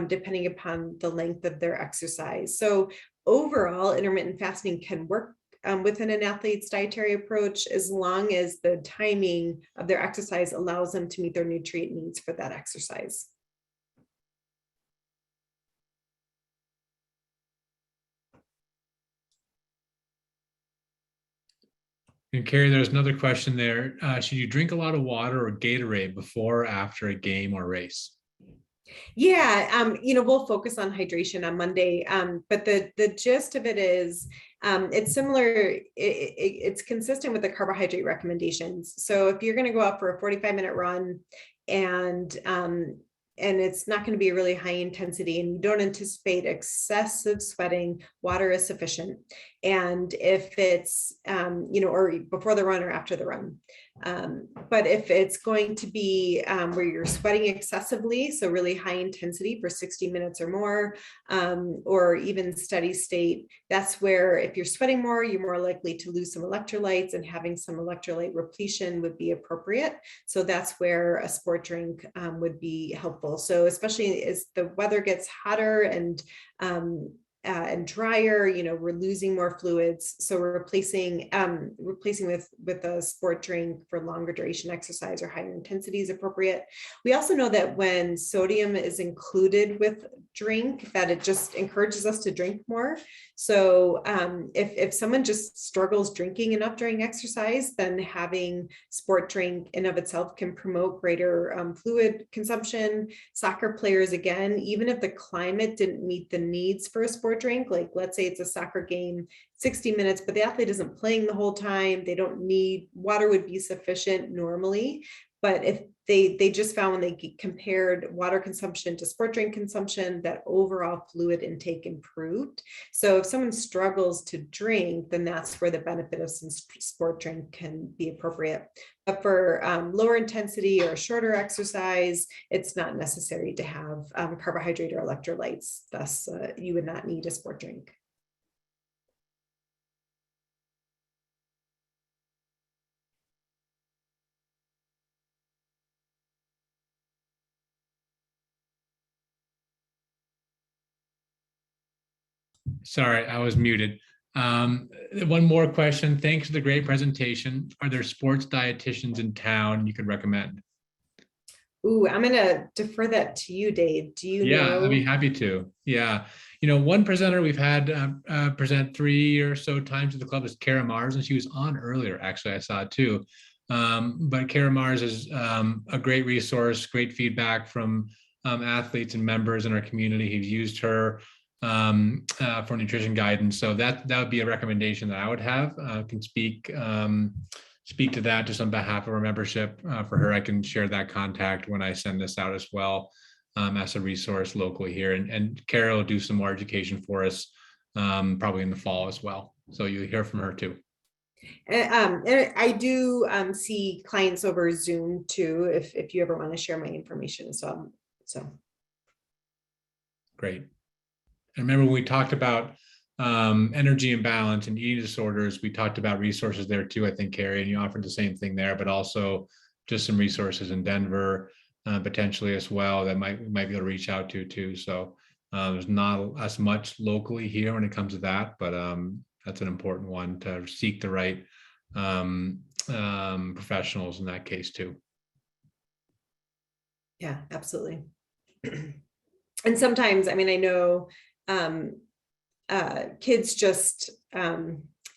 depending upon the length of their exercise. So overall, intermittent fasting can work within an athlete's dietary approach, as long as the timing of their exercise allows them to meet their nutrient needs for that exercise. And Kary, there's another question there. Should you drink a lot of water or Gatorade before or after a game or race? Yeah, we'll focus on hydration on Monday, but the gist of it is it's similar. It's consistent with the carbohydrate recommendations. So if you're going to go out for a 45-minute run and it's not going to be a really high intensity and you don't anticipate excessive sweating, water is sufficient. And if it's, or before the run or after the run. But if it's going to be where you're sweating excessively, so really high intensity for 60 minutes or more, or even steady state, that's where if you're sweating more, you're more likely to lose some electrolytes, and having some electrolyte repletion would be appropriate. So that's where a sport drink would be helpful. So especially as the weather gets hotter and drier, we're losing more fluids. So we're replacing with a sport drink for longer duration exercise or higher intensity is appropriate. We also know that when sodium is included with drink, that it just encourages us to drink more. So if someone just struggles drinking enough during exercise, then having sport drink in of itself can promote greater fluid consumption. Soccer players, again, even if the climate didn't meet the needs for a sport drink, like let's say it's a soccer game, 60 minutes, but the athlete isn't playing the whole time, they don't need, water would be sufficient normally. But if they just found when they compared water consumption to sport drink consumption, that overall fluid intake improved. So if someone struggles to drink, then that's where the benefit of some sport drink can be appropriate. But for lower intensity or shorter exercise, it's not necessary to have carbohydrate or electrolytes. Thus, you would not need a sport drink. Sorry, I was muted. One more question. Thanks for the great presentation. Are there sports dietitians in town you could recommend? Ooh, I'm going to defer that to you, Dave. Do you know? I'd be happy to. Yeah. One presenter we've had present 3 or so times at the club is Kara Mars, and she was on earlier, actually, I saw it too. But Kara Mars is a great resource, great feedback from athletes and members in our community who've used her for nutrition guidance. So that would be a recommendation that I would have. Can speak to that just on behalf of our membership. For her, I can share that contact when I send this out as well, as a resource locally here. And Kara will do some more education for us probably in the fall as well. So you'll hear from her too. And I do see clients over Zoom too, if you ever want to share my information. So great. And remember, when we talked about energy imbalance and eating disorders, we talked about resources there too, I think, Kary, and you offered the same thing there, but also just some resources in Denver potentially as well that we might be able to reach out to too. So there's not as much locally here when it comes to that, but that's an important one to seek the right professionals in that case too. Yeah, absolutely. And sometimes, I mean, I know kids just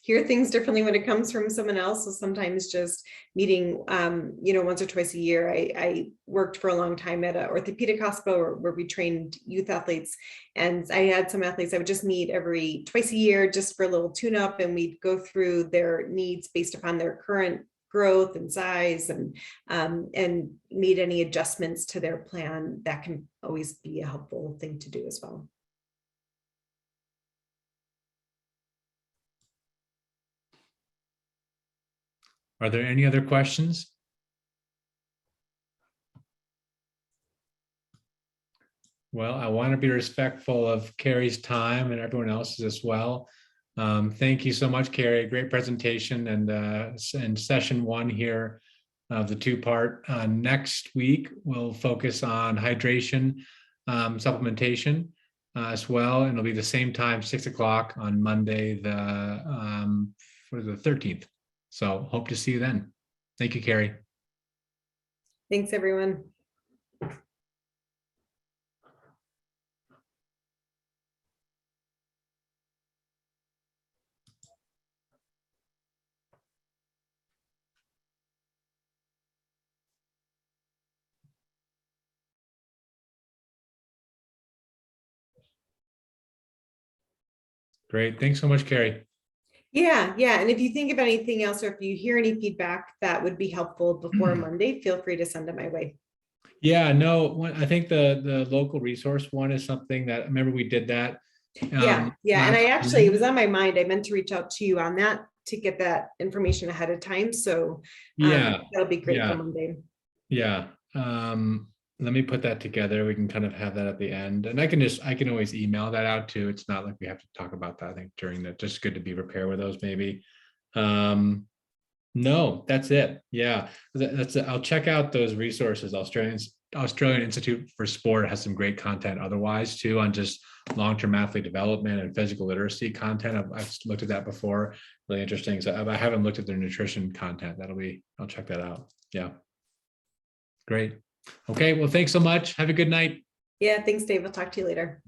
hear things differently when it comes from someone else. So sometimes just meeting, once or twice a year. I worked for a long time at an orthopedic hospital where we trained youth athletes. And I had some athletes I would just meet twice a year just for a little tune-up, and we'd go through their needs based upon their current growth and size and need any adjustments to their plan, that can always be a helpful thing to do as well. Are there any other questions? Well, I want to be respectful of Kary's time and everyone else's as well. Thank you so much, Kary. Great presentation and session one here of the two-part. Next week, we'll focus on hydration supplementation as well, and it'll be the same time, 6 o'clock on Monday, for the 13th. So hope to see you then. Thank you, Kary. Thanks, everyone. Great. Thanks so much, Kary. Yeah. And if you think of anything else, or if you hear any feedback that would be helpful before Monday, feel free to send it my way. Yeah, no, I think the local resource one is something that, I remember we did that. Yeah. And I actually, it was on my mind. I meant to reach out to you on that to get that information ahead of time. So yeah, that'll be great for Monday. Yeah. Let me put that together. We can kind of have that at the end, and I can always email that out too. It's not like we have to talk about that, I think, during the, just good to be prepared with those maybe. No, that's it. Yeah, that's it. I'll check out those resources. Australian Institute for Sport has some great content otherwise too, on just long-term athlete development and physical literacy content. I've looked at that before. Really interesting. So I haven't looked at their nutrition content. I'll check that out. Yeah. Great. Okay. Well, thanks so much. Have a good night. Yeah. Thanks, Dave. I'll talk to you later.